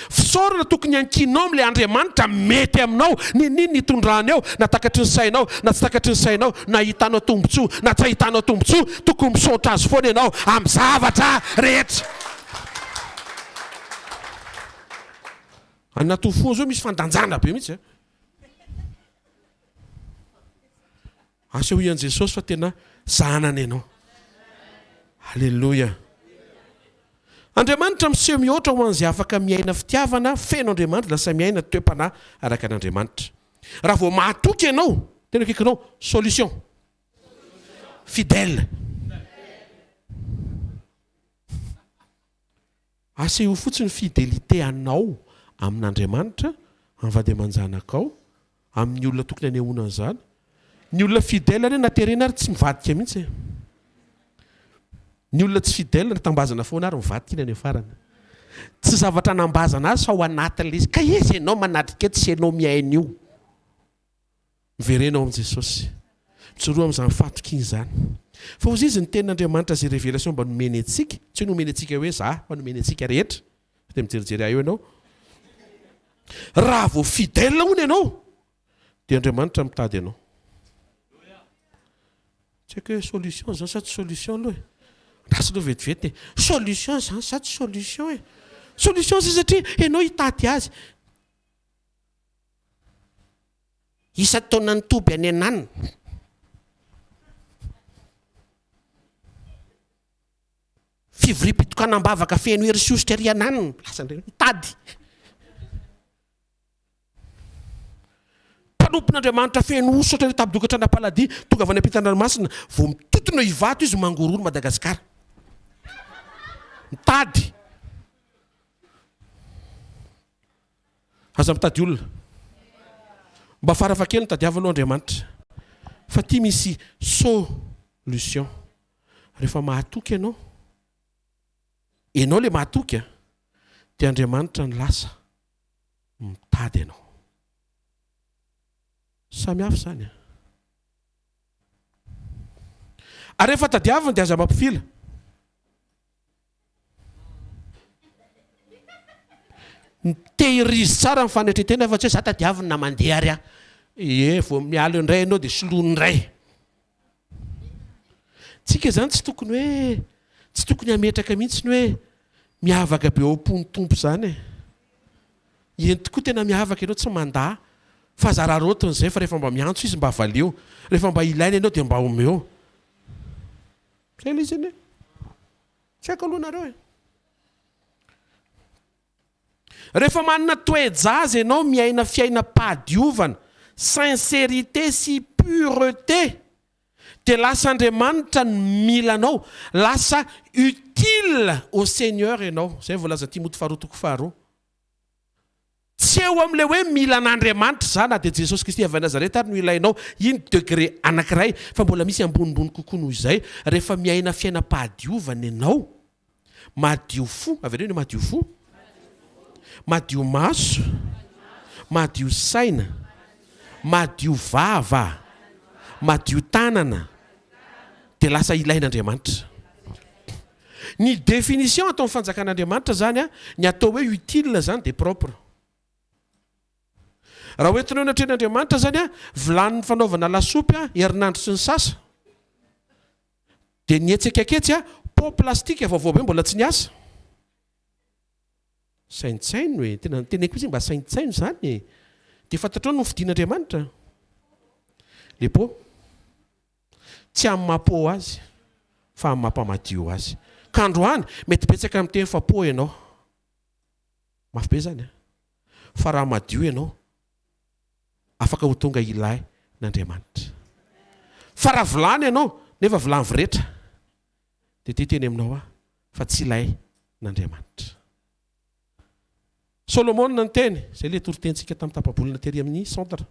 Fisaorana tokony ankinao amin'ilay Andriamanitra mety aminao. Ninona nitondrany ao, na takatry ny sainao, na tsy takatry ny sainao, na hitanao tombontsoa, na tsy hitanao tombontsoa, tokony misaotra azy foana ianao amin'ny zavatra rehetra. Anaty fo zao misy fandanjana be mihitsy. Asa ho ian'i Jesosy fa tena zanany ianao. Alléluia. Andriamanitra miseho mihoatra ho an'izay afaka miaina fitiavana feno Andriamanitra lasa miaina toe-panahy araka an'Andriamanitra. Raha vao mahatoky ianao, tena kikinao solution. Fidèle. Asa io fotsiny fidélité anao amin'Andriamanitra, amin'ny vady aman-janakao, amin'ny olona tokony anehoana an'izany. Ny olona fidèle anie naterena ary tsy mivadika mihitsy. Ny olona tsy fidèle natambazana foana ary mivadika iny any farany. Tsy zavatra nambazana azy fa ao anatin'ilay izy. Ka izy ianao manatrika tsy ianao miaina io. Miverenao amin'i Jesosy. Mitsoroa amin'izany fatoky iny izany. Fa hozy izy ny tenin'Andriamanitra zay révélation mba nomeny antsika, tsy nomeny antsika hoe za, fa nomeny antsika rehetra. Dia mijerijery ahy eo ianao. Raha vao fidèle hono ianao, dia Andriamanitra mitady ianao. Tsy haiko hoe solution zany sa tsy solution aloha e. Rasy aloha vetivety. Solution zany sa tsy solution e. Solution zay satria ianao hitady azy. Isa-taona nitoby any anany. Fivoripitokanam-bavaka feno hery sy ositra ary anany. Lasandreny hitady. Mpanompon'Andriamanitra feno osotra tabidokatra ana-paladia tonga avy any ampitan-dranomasina vao mitotona hivato izy mangororo Madagasikara. Mitady. Aza mitady olona. Mba farafakely nitadiavanao Andriamanitra. Fa tia misy solution. Rehefa mahatoky ianao, ianao le mahatoky, dia Andriamanitra ny lasa mitady ianao. Samy hafa zany. Ary rehefa tadiavina dia aza mampifila. Tehirizy tsara ny fanetretena fa tsy hoe za tadiavina na mandeha ary aho. Vao mialo indray ianao dia soloiny indray. Tsika zany tsy tokony hoe tsy tokony hametraka mihitsy ny hoe miavaka be ao am-pony tompo zany. Eny tokoa tena miavaka ianao tsy mandahy. Fa zararotiny izay fa rehefa mba miantso izy mba valeo. Rehefa mba ilaina ianao dia mba omeo. Zay ilay izy anie. Tsy haiko aloha nareo e. Rehefa manana toe-jaza ianao miaina fiaina pahadiovana, sincérité sy pureté, dia lasa Andriamanitra ny milanao, lasa utile au Seigneur ianao. Zay voalaza Timothée faharoa toko faharoa. Tsy eo amin'ilay hoe mila an'Andriamanitra zany na dia Jesosy Kristy avy Nazareta ary no ilainao, iny degré anankiray, fa mbola misy ambonimbony kokoa noho izay. Rehefa miaina fiaina pahadiovana ianao, madio fo, avereo ny madio fo, madio maso, madio saina, madio vava, madio tanana, dia lasa ilain'Andriamanitra. Ny définition atao amin'ny fanjakan'Andriamanitra zany ny atao hoe utile zany dia propre. Raha hoentinao ny atren'Andriamanitra zany vilany fanaovana lasopy herinandro sy ny sasa, dia nietsika aketsy pot plastika vaovao be mbola tsy niasa. Saintsaino hoe tena teneko izy mba saintsaino zany. Dia fantatrao no fidin'Andriamanitra. Le pot tsy amin'ny maha-po azy fa amin'ny maha-pamadio azy. Ka androany mety betsaka amin'ny teny fa po ianao. Mafy be zany. fa raha madio ianao afaka ho tonga ilay n'Andriamanitra. Fa raha vilany ianao nefa vilany viretra dia ty teny aminao fa tsy ilay n'Andriamanitra. Solomona ny teny izay le torotentsika tamin'ny tapabolona tery amin'ny centre.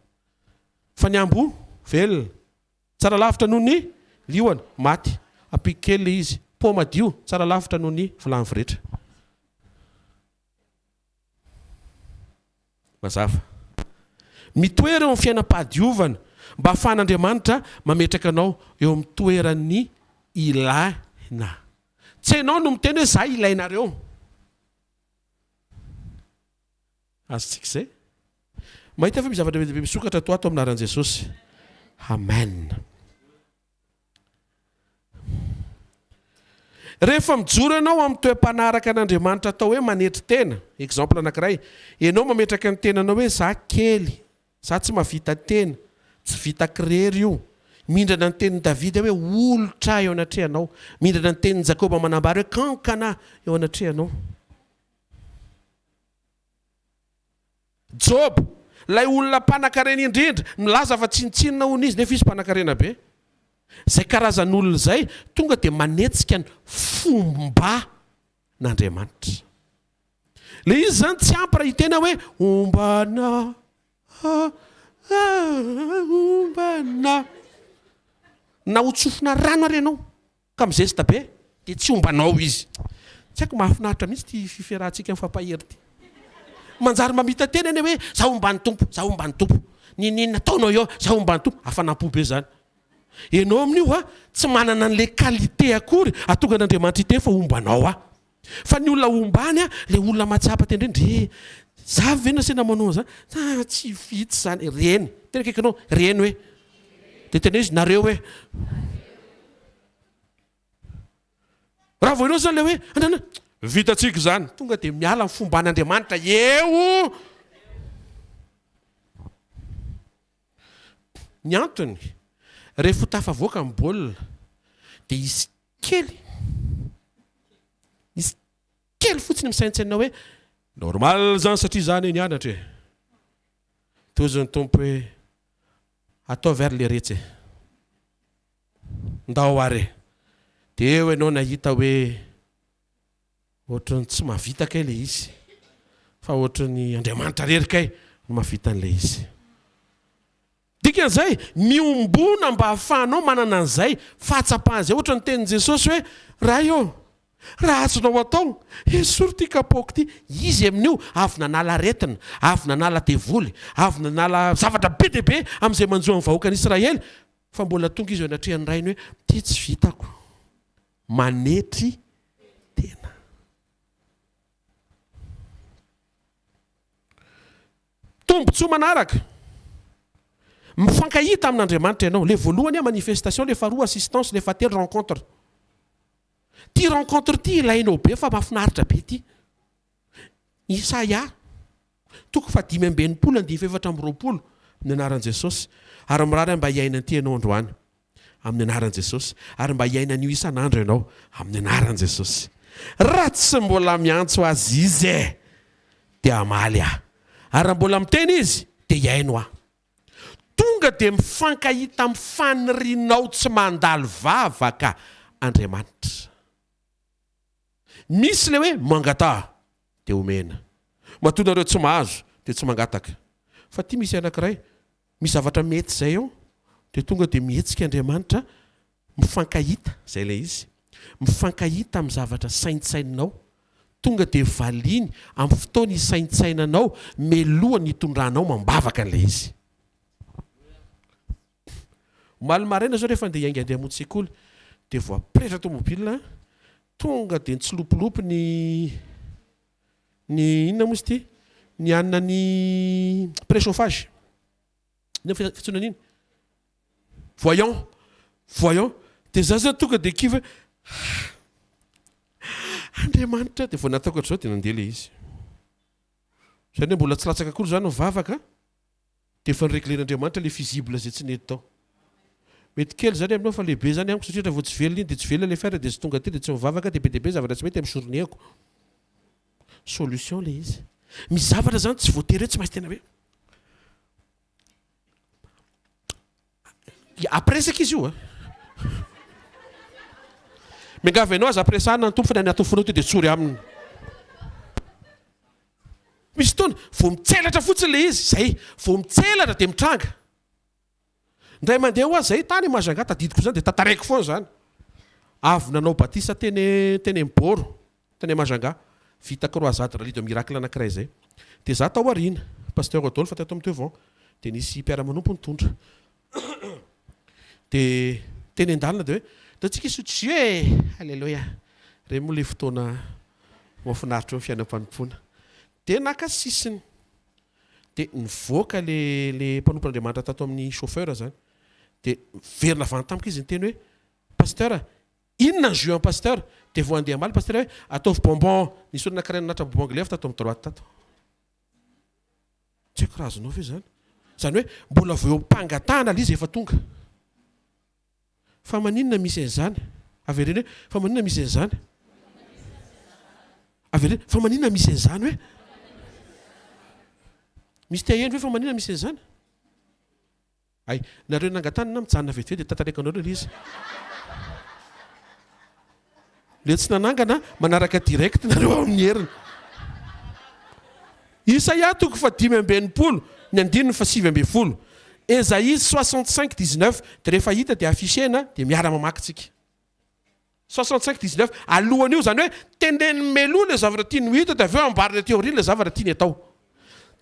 Fa ny ambo velona tsara lavitra noho ny lioana maty. Ampikely le izy po madio tsara lavitra noho ny vilany viretra. Mazava mitoera eo amin'ny fiainam-pahadiovana mba ahafahan'Andriamanitra mametraka anao eo amin'ny toeran'ny ilaina. Tsy ianao no miteny hoe za ilainareo. Azontsika izay mahita fa mizavatra be misokatra to ato aminaran'i Jesosy. Amen. Rehefa mijoro ianao amin'ny toe-panaraka an'Andriamanitra atao hoe manetry tena, exemple anankiray, ianao mametraka ny tenanao hoe za kely, za tsy mahavita tena, tsy vita kirery io. Mindrana ny tenin'i Davida hoe olotra eo anatrehanao. Mindrana ny tenin'i Jakoba manambara hoe kankana eo anatrehanao. Job, lay olona mpanan-karena indrindra, milaza fa tsinitsinina hono izy nefa izy mpanan-karena be. Zay karazan'olona zay tonga dia manetsika ny fomba n'Andriamanitra. Le izy zany tsy ampy raha hitena hoe ombana ombana na hotsofina rano ary ianao ka mizesta be dia tsy ombanao izy. Tsy haiko mahafinaritra mihitsy ty fiferahantsika amin'ny fampahery ty. Manjary mamita tena eny hoe za ombany tompo, za ombany tompo. Ninina ataonao eo, za ombany tompo. Hafanam-po be zany. Ianao amin'io tsy manana an'le qualité akory atonga n'Andriamanitra iteny fa ombanao fa ny olona ombany le olona matsapa tendreny za vena sena manao zany tsy vitsy zany reny tena kaikanao reny hoe dia tena izy nareo hoe raha vao ianao zany le hoe anana vitatsika zany tonga dia miala ny fomban'Andriamanitra eo. Ny antony rehefa tafavoaka amin'ny baolina dia izy kely fotsiny misaintsaina hoe normal zany satria zany eny anatra e. Tozony tompo hoe atao vers le retsy ndao are dia eo ianao nahita hoe ohatrany tsy mahavita kay le izy fa ohatrany Andriamanitra rery kay no mahavita an'le izy. Dikan'izay miombona mba hahafahanao manana an'izay fahatsapahana izay ohatra ny tenin'i Jesosy hoe raha io raha azonao atao esory ty kapoaka ty izy amin'io avy nanala aretina, avy nanala devoly, avy nanala zavatra be dia be amin'izay manjoa ny vahoaka an'Israely fa mbola tonga izy eo anatrehany rainy hoe ty tsy vitako manetry tena. Tombotsoa manaraka mifankahita amin'Andriamanitra ianao. Le voalohany manifestation, le faharoa assistance, le fahatelo rencontre. Ty rencontre ty ilainao be fa mahafinaritra be ty. Isaia toko fa 5:20 amin'ny anaran'i Jesosy ary mirary mba hiaina ty ianao androany amin'ny anaran'i Jesosy ary mba hiaina n'io isan'andro ianao amin'ny anaran'i Jesosy. Raha tsy mbola miantso azy izy dia amaly ary mbola miteny izy dia hiaino tonga dia mifankahita amin'ny fanirinao tsy mandalo vavaka Andriamanitra. Misy le hoe mangata dia omena, matonareo tsy mahazo dia tsy mangataka. Fa ty misy anankiray misy zavatra mety zay eo dia tonga dia mihetsika Andriamanitra mifankahita zay le izy mifankahita amin'ny zavatra saintsainanao tonga dia valiny amin'ny fotoana isaintsainanao melohany hitondranao mambavaka an'le izy. Malomaraina zao rehefa andeha hainga hamonjy sekoly dia voapretra tomobila tonga dia nitsilopilopy ny inona moa izy ty ny anina ny préchauffage ny fitsona an'iny voyant dia za zany tonga dia kiva Andriamanitra dia vao nataoko zao dia nandeha le izy zany hoe mbola tsy latsaka akory zany mivavaka dia efa nireglen'Andriamanitra le fusible zay tsy nety tao. Mety kely zany aminao fa lehibe zany amiko satria vao tsy velona iny dia tsy velona le fiara dia tsy tonga ty dia tsy mivavaka dia be dia be zavatra tsy mety amin'ny soroniako. Solution le izy Misy zavatra zany tsy voatery hoe tsy maintsy tena hoe apresaka izy io a. Miangavy ianao aza apresana ny tompo fa ny atofonao to dia tsory aminy. Misy fotoana vao mitselatra fotsiny le izy, zay vao mitselatra dia mitranga. Ndray mandeha ho azy zay tany Majunga tadidiko zany dia tantaraiko foana zany. Avy nanao batisa teny Mboro, teny Majunga, vita croisade rallye de miracle anankiray zay. Dia za tao aoriana, pasteur Rodolphe fa teto amin'ny Teuvon, dia nisy mpiara-manompo nitondra. Dia teny an-dalana dia hoe taontsika isotry jus e, alléluia. Ireny moa le fotoana mahafinaritra eo ny fiainam-panompoana. Dia naka sisiny. Dia nivoaka le mpanompon'Andriamanitra tato amin'ny chauffeur zany. Dia verina vantampoka izy niteny hoe pasteur, inona ny jus en pasteur? Dia vao andeha amaly pasteur hoe ataovy bonbon, nisy olona anankiray nanatra bonbon glaive tato amin'ny droite tato. Tsy haiko raha azonao ve zany? Zany hoe mbola vao eo mpangatahana ilay izy efa tonga. Fa maninona misy an'izany? Avereny hoe fa maninona misy an'izany? Avereny fa maninona misy an'izany hoe? Misy tia endro hoe fa maninona misy an'izany? Ay, nareo nangatahana mijanona vetivety dia tantaraiko anareo ilay izy. Le tsy nanangana manaraka direct nareo amin'ny heriny. Isaia toko fa 5:20, ny andininy fa 7:10. Esaïe 65:19 dia rehefa hita dia affichena dia miara mamakitsika. 65:19 alohan'io zany hoe teneny meloa le zavatra tiany ho hita dia avy eo ambarina teoria le zavatra tiany atao.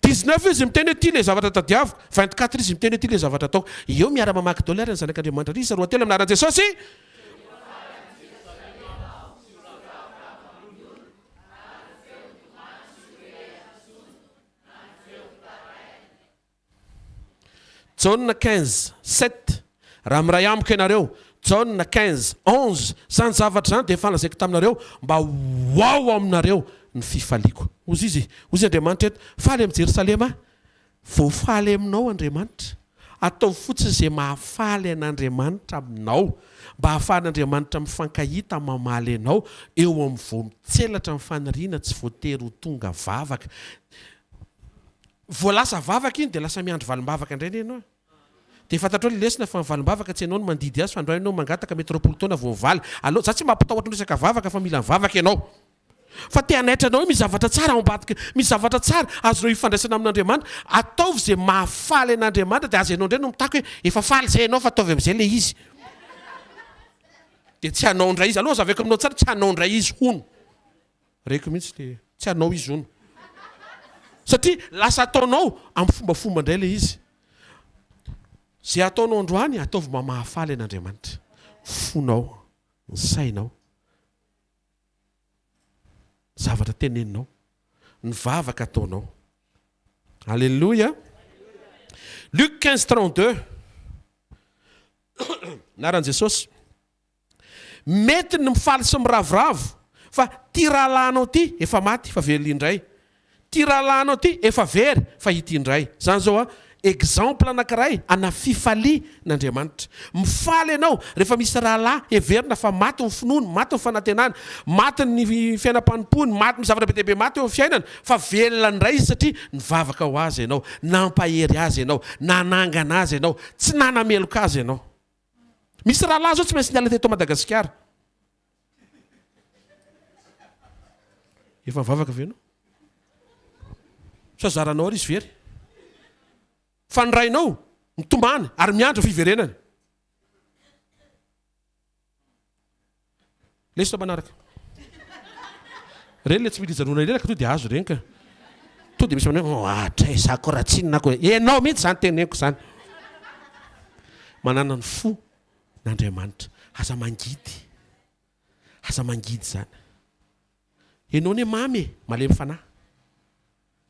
19 izy miteny hoe ty le zavatra tadiaviko, 24 izy miteny hoe ty le zavatra atao. Eo miara mamaky dolera ny zanak'Andriamanitra ry isa roa telo amin'ny anaran'i Jesosy. Jaune 15:7 raha miray amiko ianareo, Jaune 15:11 zany zavatra zany dia efa lazaiko taminareo mba hoao aminareo ny fifaliako. Ozy Andriamanitra eto, faly amin'ny Jerosalema, voafaly aminao Andriamanitra. Atao fotsiny izay mahafaly an'Andriamanitra aminao, mba hahafahan'Andriamanitra mifankahita mamaly anao eo amin'ny vao mitselatra amin'ny faniriana tsy voatery ho tonga vavaka. Voalasa vavaka iny dia lasa miandro valim-bavaka indray ianao. Dia fantatrao ny lesina fa ny valim-bavaka tsy ianao no mandidy azy fa andro ianao mangataka métropole taona vao mivaly. Allo za tsy mampatahotra ny resaka vavaka fa mila vavaka ianao. Fa te hanaitranao hoe misy zavatra tsara ao ambadika, misy zavatra tsara azonao ifandraisana amin'Andriamanitra, ataovy izay mahafaly an'Andriamanitra dia aza ianao indray no mitako hoe efa faly izay ianao fa ataovy amin'izay ilay izy. Dia tsy hanao indray izy. Aloha zaveko aminao tsara tsy hanao indray izy hono. Reko mihitsy le tsy hanao izy hono. Satria lasa ataonao amin'ny fombafomba indray ilay izy. Zay ataonao androany ataovy mba mahafaly an'Andriamanitra. Fonao, ny sainao, zavatra teneninao, ny vavaka ataonao. Alléluia. Luc 15:32 naran'i Jesosy, mety ny mifaly sy miravoravo fa ty rahalahinao ty efa maty fa very indray, ty rahalahinao ty efa very fa hity indray. Zany zao a exemple anankiray ana fifalian'Andriamanitra. Mifaly ianao rehefa misy rahalahy heverina fa maty ny finoany, maty ny fanantenana, maty ny fiainam-panompony, maty ny zavatra be dia be maty eo amin'ny fiainana, fa velona indray izy satria nivavaka ho azy ianao, nampahery azy ianao, nanangana azy ianao, tsy nanameloka azy ianao. Misy rahalahy zao tsy maintsy niala teto Madagasikara. Efa mivavaka ve ianao? Sa zaranao ary izy very? Fa ny rainao mitomany ary miandro fiverenany. Lesona manaraka. Reny le tsy mila ijanona ireny ka to dia azo reny ka. To dia misy manao atray sako ratsinina ko. Ianao mihitsy zany teneniko zany. Manana ny fo n'Andriamanitra. Aza mangidy. Aza mangidy zany. Ianao ne mamy malemy fanahy.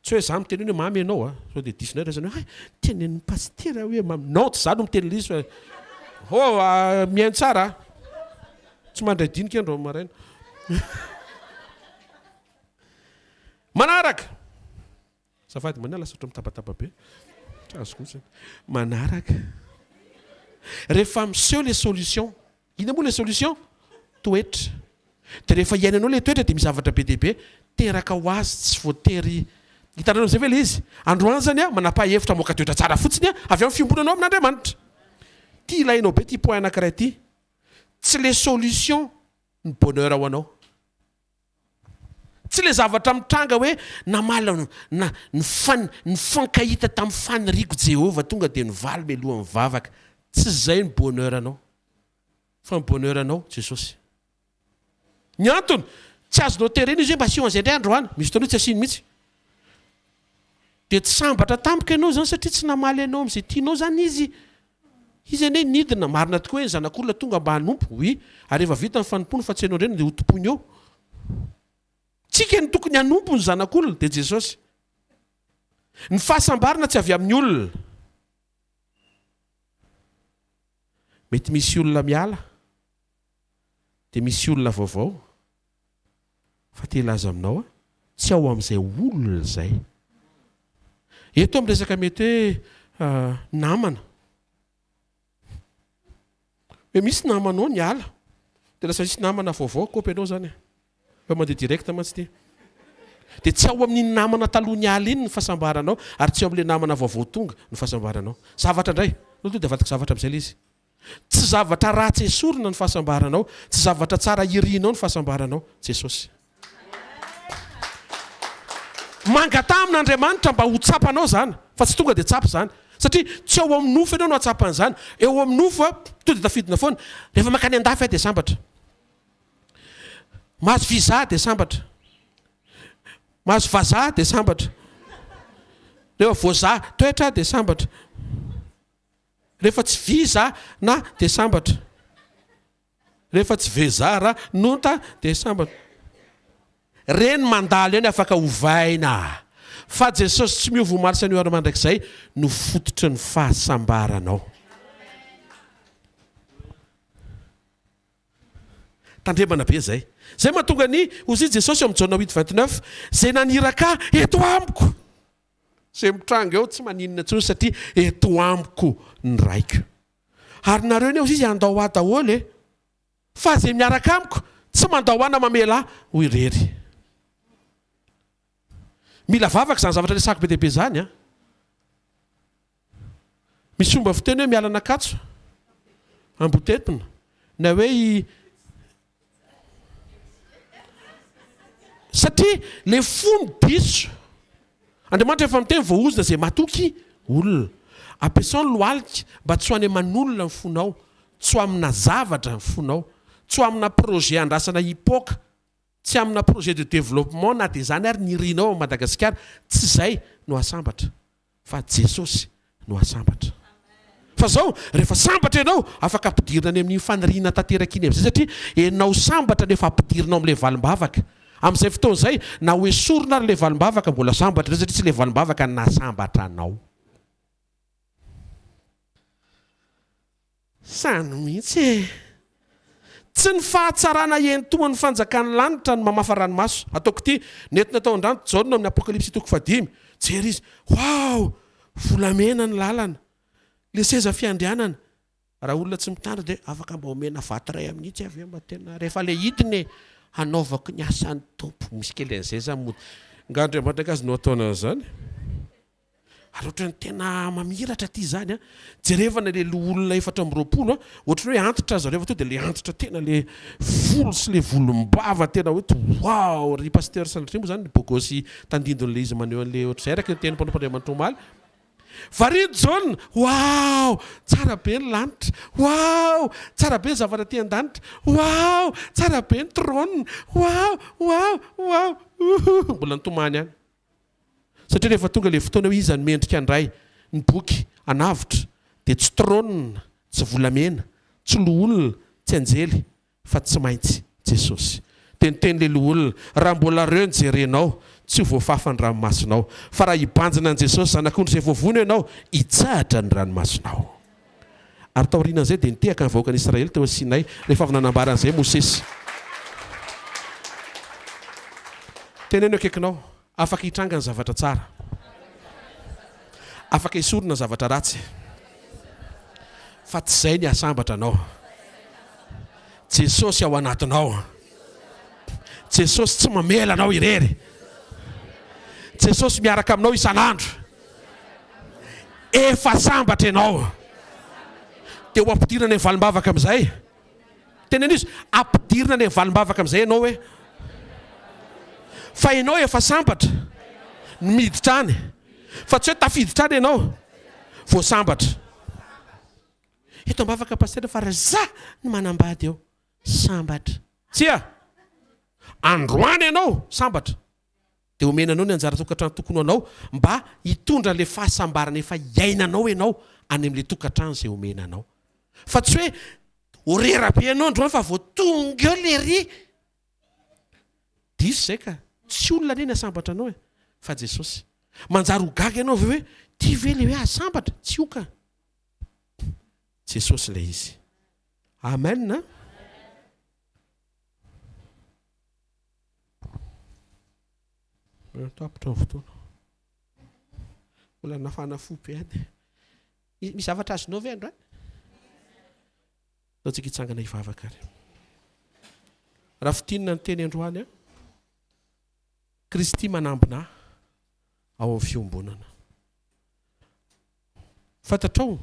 Tsy hoe za miteny hoe mamy ianao a, sao dia disinao zany hoe tenenin'ny pasteur hoe mamy. Non, tsy za no miteny lizy fa mihaino tsara. Tsy mandray dinika andro maraina. Manaraka. Safady manala lasa mitabataba be. Azoko manaraka. Rehefa miseho les solutions. Ina moa les solutions? Toetra. Dia rehefa iainanao le toetra dia misy zavatra be dia be teraka ho azy tsy voatery hitanareo zay ve le izy androany zany a manapa-hevitra moka toetra tsara fotsiny a avy amin'ny fiombonanao amin'Andriamanitra ty ilainao be ty point anankiray ty tsy le solution ny bonheur ho anao tsy le zavatra mitranga hoe namala ny fankahita tamin'ny faniriako Jehova tonga dia nivaly meloha mivavaka tsy zay ny bonheur anao fa ny bonheur anao Jesosy ny antony tsy azonao terena izy hoe mba sion an'izay indray androany misy fotoana tsy asiny mihitsy dia tsy sambatra tampoka ianao zany satria tsy namaly ianao amin'izay tianao zany izy anie nidina marina tokoa hoe ny zanak'olona tonga mba hanompo oui ary rehefa vita ny fanompony fa tsy hainao indray dia ho tompony eo tsika ny tokony hanompo ny zanak'olona dia Jesosy ny fahasambarana tsy avy amin'ny olona mety misy olona miala dia misy olona vaovao fa te hilaza aminao tsy ao amin'izay olona zay eto amin'ny resaka mety hoe namana hoe misy namanao ny ala dia lasa misy namana vaovao kopy anao zany fa mandeha direct mantsy ty dia tsy ao amin'ny namana taloha ny ala iny ny fahasambaranao ary tsy ao amin'ilay namana vaovao tonga ny fahasambaranao zavatra indray no to dia avataka zavatra amin'izay le izy tsy zavatra ratsy esorina ny fahasambaranao tsy zavatra tsara irianao ny fahasambaranao Jesosy mangata amin'Andriamanitra mba ho tsapanao zany fa tsy tonga dia tsapa zany satria tsy ao amin'ny nofo ianao no hatsapan'izany eo amin'ny nofo a to dia tafidina foana rehefa makany an-dafy a dia sambatra mahazo visa dia sambatra mahazo vazaha dia sambatra rehefa voazaha toetra dia sambatra rehefa tsy viza na dia sambatra rehefa tsy vezara nonta dia sambatra reny mandalo eny afaka hovaina fa Jesosy tsy miova omaly sy an'io ary mandrakizay no fototry ny fahasambaranao tandremana be zay mahatonga ny ozy Jesosy eo amin'ny Jaona 8:29 zay naniraka eto amiko zay mitranga eo tsy maninona intsony satria eto amiko ny raiko ary nareo ny eo izy andao ahy daholo fa zay miaraka amiko tsy mandao ana mamela ho irery mila vavaka zany zavatra resako be dehibe zany a misy fomba fiteny hoe miala nakatso ambotetona na hoe satria le fony diso Andriamanitra efa miteny voaozina zay matoky olona ampiasao ny lohalika mba tsy ho any aman'olona ny fonao tsy ho amina zavatra ny fonao tsy ho amina projet andrasana hipoka tsy amina projet de développement na dia zany ary nirinao a Madagasikara tsy zay no asambatra fa Jesosy no asambatra fa zao rehefa sambatra ianao afaka ampidirina any amin'ny faniriana tanteraka iny amin'izay satria enao sambatra nefa ampidirinao amin'ilay valim-bavaka amin'izay fotoana izay na hoe sorona ary ilay valim-bavaka mbola sambatra satria tsy ilay valim-bavaka nasambatra anao sany mihitsy tsy ny fahatsarana entoa ny fanjakany lanitra ny mamafa ranomaso ataoko ty nentina tao andranto jaona amin'ny apokalipsy 5 jery izy wow volamena ny lalana le seza fiandrianana raha olona tsy mitandra dia afaka mba omena vatiray amin'itsy avy mba tena rehefa le hidiny hanaovako ny asan'ny tompo misy kely an'izay zany ngandriamanitra azy no ataona zany ary ohatrany tena mamiratra ty zany a jerevana le olona 420 ohatrany hoe antitra zareo fa to dia le antitra tena le volo sy le volombava tena hoe wow ry pasteur Sandrimo zany bogosy tandindon'le izy maneho an'le ohatra zay araka ny teny mpanompandramanitra omaly varidy jaune wow tsara be ny lanitra wow tsara be ny zavatra ty an-danitra wow tsara be ny trône wow wow wow mbola nitomany any satria rehefa tonga le fotoana hoe iza ny mendrika andray ny boky anavitra dia tsy trône tsy volamena tsy loolona tsy anjely fa tsy maintsy Jesosy teniteny le loolona raha mbola reo ny jerenao tsy ho voafafa ny ranomasonao fa raha hibanjina an' Jesosy zanak'ondry izay voavona ianao hitsahatra ny ranomasonao ary taorianan'izay dia nitehaka ny vahoaka an'Israely teo Sinay rehefa avy nanambaran'izay Mosesy teneno akaikinao afaka hitranga ny zavatra tsara afaka hisorona ny zavatra ratsy fa tsy izay ny asambatra anao Jesosy ao anatinao Jesosy tsy mamela anao irery Jesosy miaraka aminao isan'andro. Efa sambatra ianao. Teo ampidirana ny valim-bavaka amin'izay. Tenena izy, ampidirana ny valim-bavaka amin'izay ianao hoe fa ianao efa sambatra miditra any. Fa tsy hoe tafiditra any ianao vao sambatra. Eto ambavaka pasteur fa za ny manambady eo sambatra. Tsia androany ianao sambatra. Dia omenanao ny anjara tokantrano tokony anao mba hitondra le fahasambarana efa iainanao ianao any amin'le tokantrano izay omenanao. Fa tsy hoe horera be ianao androany fa vao tonga eo le ry. Diso izay ka tsy olona anie ny asambatra anao fa Jesosy. Manjary ho gaga ianao ve hoe tia ve le hoe asambatra? Tsy ho ka. Jesosy ilay izy. Amen na? Tapitra ny fotoana. Mbola nafana fo be any. Misy zavatra azonao ve androany? Taontsika hitsangana hivavaka ary. Raha fitinina ny teny androany a. Kristy manambina ao amin'ny fiombonana. Fantatrao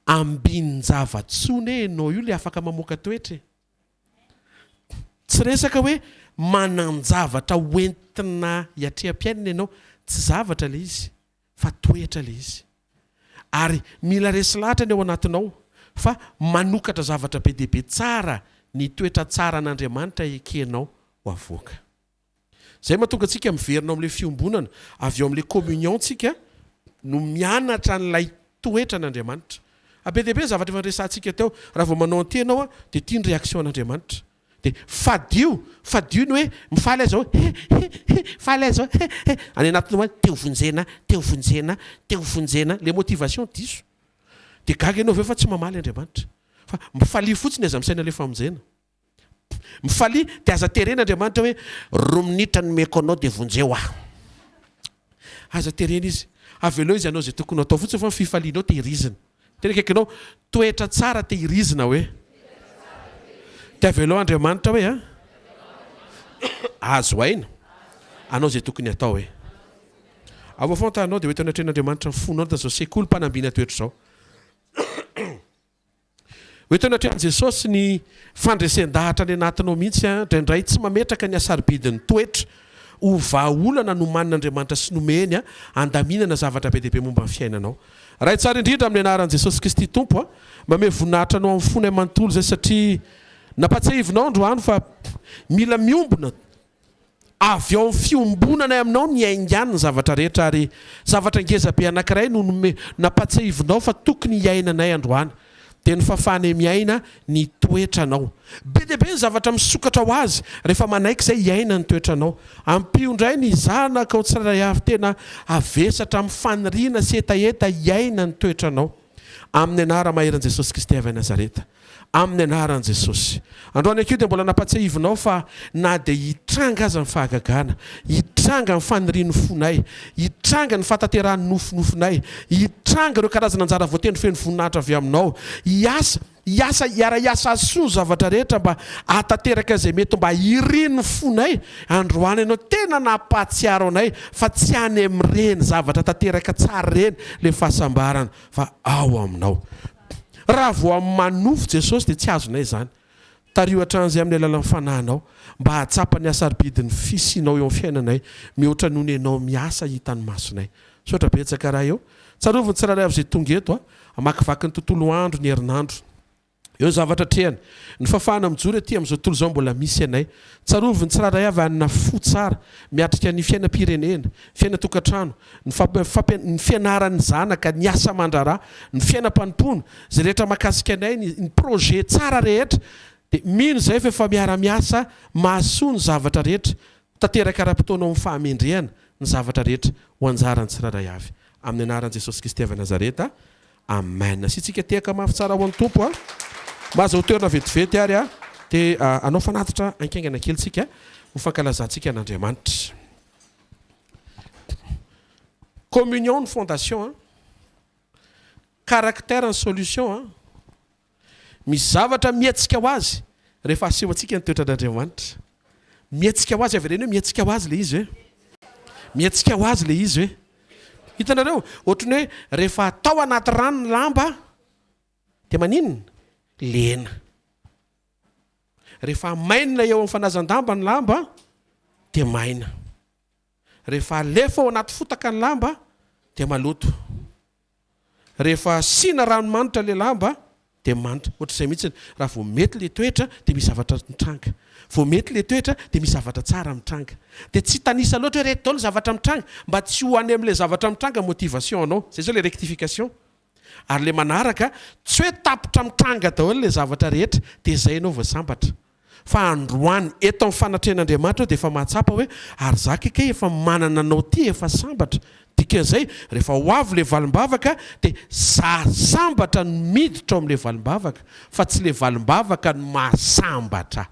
ambinin-java-tsony ianao io le afaka mamoaka toetra. Tsy resaka hoe manan-javatra hoentina hiatream-piainana ianao. Tsy zavatra le izy fa toetra le izy. Ary mila resy lahatra ny ao anatinao fa manokatra zavatra be dia be tsara ny toetra tsara an'Andriamanitra ekenao ho avoaka. Zay mahatonga antsika miverina amin'ilay fiombonana avy eo amin'ilay communion tsika no mianatra n'ilay toetra an'Andriamanitra. Be dia be zavatra efa resantsika teo raha vao manao antenao dia tia ny réaction an'Andriamanitra. Dia fadio ny hoe mifaly azy faly azy any anatinao teo vonjena le motivation diso. Dia gaga ianao ve fa tsy mamaly Andriamanitra fa mifaly fotsiny aza misaina le famonjena. Mifaly dia aza terena Andriamanitra hoe roa minitra ny meko anao dia vonjeo aho. Aza terena izy. Avelo izy anao izay tokony atao fotsiny fa fifalianao tehirizina. Tena kaikanao toetra tsara tehirizina hoe. Dia avelo Andriamanitra hoe azo aina. Anao izay tokony atao hoe. Avo fontanao dia hoe tena tren'Andriamanitra ny fonao tazao sekoly mpanambiana toetra izao. Hoe tena trenan Jesosy ny fandresen-dahatra ny anatinao mihitsy indraindray tsy mametraka ny asaribidin'ny toetra ho vahaolana no manin'Andriamanitra sy nomeny andaminana zavatra be dia be momba ny fiainanao. Raha tsara indrindra amin'ny anaran'i Jesosy Kristy Tompo mba voninahitra anao amin'ny fony manontolo zay satria napatsiahivinao androany fa mila miombona avy ao amin'ny fiombonana aminao ny aingany ny zavatra rehetra ary zavatra ngezabe anankiray no napatsiahivinao fa tokony hiainanay androany. Dia ny fafana miaina ny toetranao. Be dia be ny zavatra misokatra ho azy rehefa manaiky izay hiaina ny toetranao. Ampio indray ny zanaka ao tsiraray avy tena avesatra amin'ny faniriana sy etaeta hiaina ny toetranao. Amin'ny anara maheran'i Jesosy Kristy avy Nazareta. Amin'ny anaran'i Jesosy. Androany akio dia mbola napatsiahivinao fa na dia hitranga aza ny fahagagana, hitranga ny fanirian'ny fonay, hitranga ny fataterahany nofinofinay, hitranga ireo karazana anjara voatendry feno voninahitra avy aminao, hiasa asoa zavatra rehetra mba hatateraka izay mety mba hiriny fonay. Androany ianao tena nampatsiaro anay fa tsy any amin'ireny zavatra tateraka tsara ireny le fahasambarana fa ao aminao. Raha vao amin'ny manofo Jesosy dia tsy azonay izany. Tario hatramin'izay amin'ny alalan'ny fanahinao mba hahatsapa ny asaribidin'ny fisianao eo amin'ny fiainanay mihoatra noho ny ianao miasa hitany masonay. Sotra betsaka raha eo. Tsarovy ny tsiraray avy izay tonga eto hamakivaky ny tontolo andro ny herinandro. Eo zavatra trehany. Ny fafana mijoro aty amin'izao tontolo izao mbola misy anay. Tsarovy ny tsiraray avy hanina fo tsara miatrika ny fiainam-pirenena, fiaina-tokantrano, ny fianaran'ny zanaka, ny asa aman-draharaha, ny fiainam-panompoana, izay rehetra mahakasika anay ny projet tsara rehetra. Dia mino izay fa efa miara-miasa mahasoa ny zavatra rehetra tanteraka ara-potoana amin'ny fahamendrehana ny zavatra rehetra ho anjaran'ny tsiraray avy. Amin'ny anaran'i Jesosy Kristy avy Nazareta. Amen. Sitsika tehaka mafy tsara ho an'ny tompo maza ho toerana vetivety ary dia anao fanatitra ankaingana kely tsika ho fankalazantsika an'Andriamanitra. Communion ny fondation caractère ny solution misy zavatra mietsika ho azy rehefa aseho antsika ny toetra an'Andriamanitra. Mietsika ho azy avy ireny hoe mietsika ho azy le izy hoe mietsika ho azy le izy hoe hitanareo ohatrany hoe rehefa atao anaty rano ny lamba dia maninona lena rehefa mainina eo amin'ny fanazan-damba ny lamba dia maina rehefa alefa ao anaty fotaka ny lamba dia maloto rehefa sina ranomanitra le lamba dia manitra ohatr'izay mihitsy raha vao mety le toetra dia misy zavatra mitranga vao mety le toetra dia misy zavatra tsara mitranga dia tsy tanisa loatra hoe reto daholo zavatra mitranga mba tsy ho any amin'ilay zavatra mitranga motivation anao zay zao le rectification ary le manaraka tsy hoe tapitra mitranga daholo le zavatra rehetra dia izay ianao voasambatra fa androany eto amin'ny fanatrehan'Andriamanitra dia efa mahatsapa hoe ary zaka ke efa manana anao ty efa sambatra dikan'izay rehefa ho avy le valimbavaka dia sambatra no miditra ao amin'le valimbavaka fa tsy le valimbavaka no mahasambatra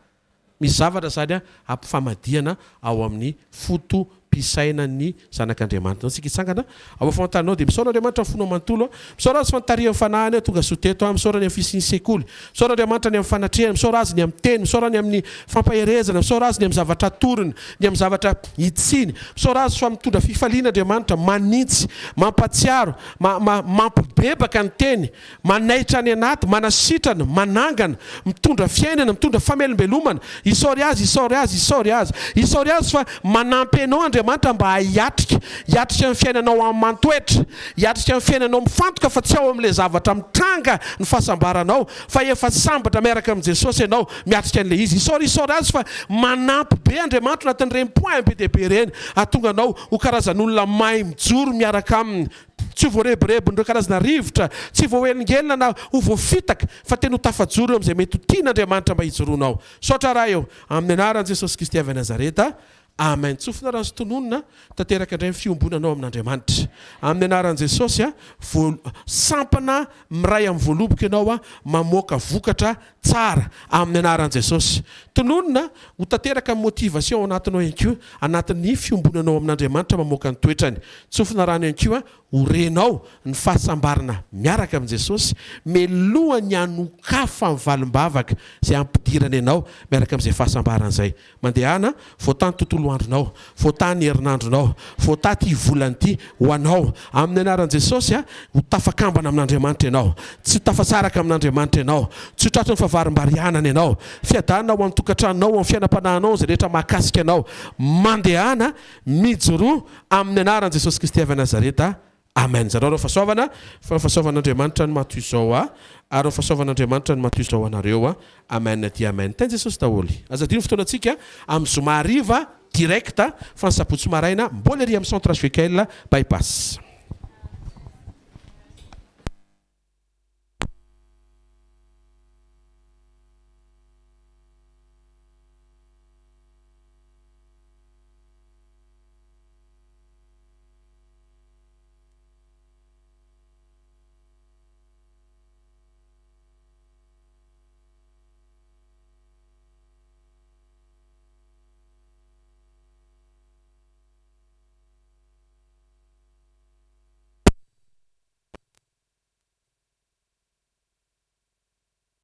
misy zavatra zany ampifamadihana ao amin'ny fotompisainan'ny zanak'Andriamanitra tsika hitsangana ao fantanao dia misaora Andriamanitra ny fonao manontolo misaora azy fantarihany fanahany tonga soteto misaora ny amin'ny fisiny sekoly misaora Andriamanitra ny amin'ny fanatrehana misaora azy ny amin'ny teny misaora ny amin'ny fampaherezana misaora azy ny amin'ny zavatra toriny ny amin'ny zavatra hitsiny misaora azy fa mitondra fifaliana Andriamanitra manintsy mampatsiaro mampibebaka ny teny manaitra ny anaty manasitrana manangana mitondra fiainana mitondra famelombelomana isaory azy fa manampy anao Andriamanitra mba hiatrika amin'ny fiainanao amin'ny mantoetra hiatrika amin'ny fiainanao mifantoka fa tsy ao amin'ilay zavatra mitranga ny fahasambaranao fa efa sambatra miaraka amin'i Jesosy ianao miatrika an'ilay izy isaory azy fa manampy be Andriamanitra anatin'ireny point be dia be ireny ahatonga anao ho karazan'olona mahay mijoro miaraka aminy tsy voarebirebin'ireo karazana rivotra tsy voaelingelina na ho voafitaka fa tena ho tafajoro eo amin'izay mety ho tian'Andriamanitra mba hijoroanao saotra raha eo amin'ny anaran'i Jesosy Kristy avy Nazareta amen tsofina raha sotononona tanteraka indray ny fiombonanao amin'Andriamanitra amin'ny anaran'i Jesosy sampana miray amin'ny voaloboka ianao mamoaka vokatra tsara amin'ny anaran'i Jesosy tononona ho tanteraka motivation anatinao ihany koa anatin'ny fiombonanao amin'Andriamanitra mamoaka ny toetrany tsofina rahany ihany koa horenao ny fahasambarana miaraka amin'i Jesosy melohany hanokafa ny valimbavaka izay ampidirana ianao miaraka amin'izay fahasambarana izay mandehana voatany tontolo andronao voatany herinandronao voataty volany ity ho anao amin'ny anaran'i Jesosy ho tafakambana amin'Andriamanitra ianao tsy tafatsaraka amin'Andriamanitra ianao tsy tratry ny favarim-barianana ianao fiadanana ao amin'ny tokantranonao amin'ny fiainam-panahinao izay rehetra mahakasika anao mandehana mijoro amin'ny anaran'i Jesosy Kristy avy Nazareta amen zareo reo fahasoavana fa fahasoavan'Andriamanitra no matoy izao ary fahasoavan'Andriamanitra no matoy izao anareo amen ty amen teny Jesosy daholy azadino fotoanantsika amin'ny zoma hariva directa fa ny sabotsy maraina mbola ery amin'ny centre Africaine bypass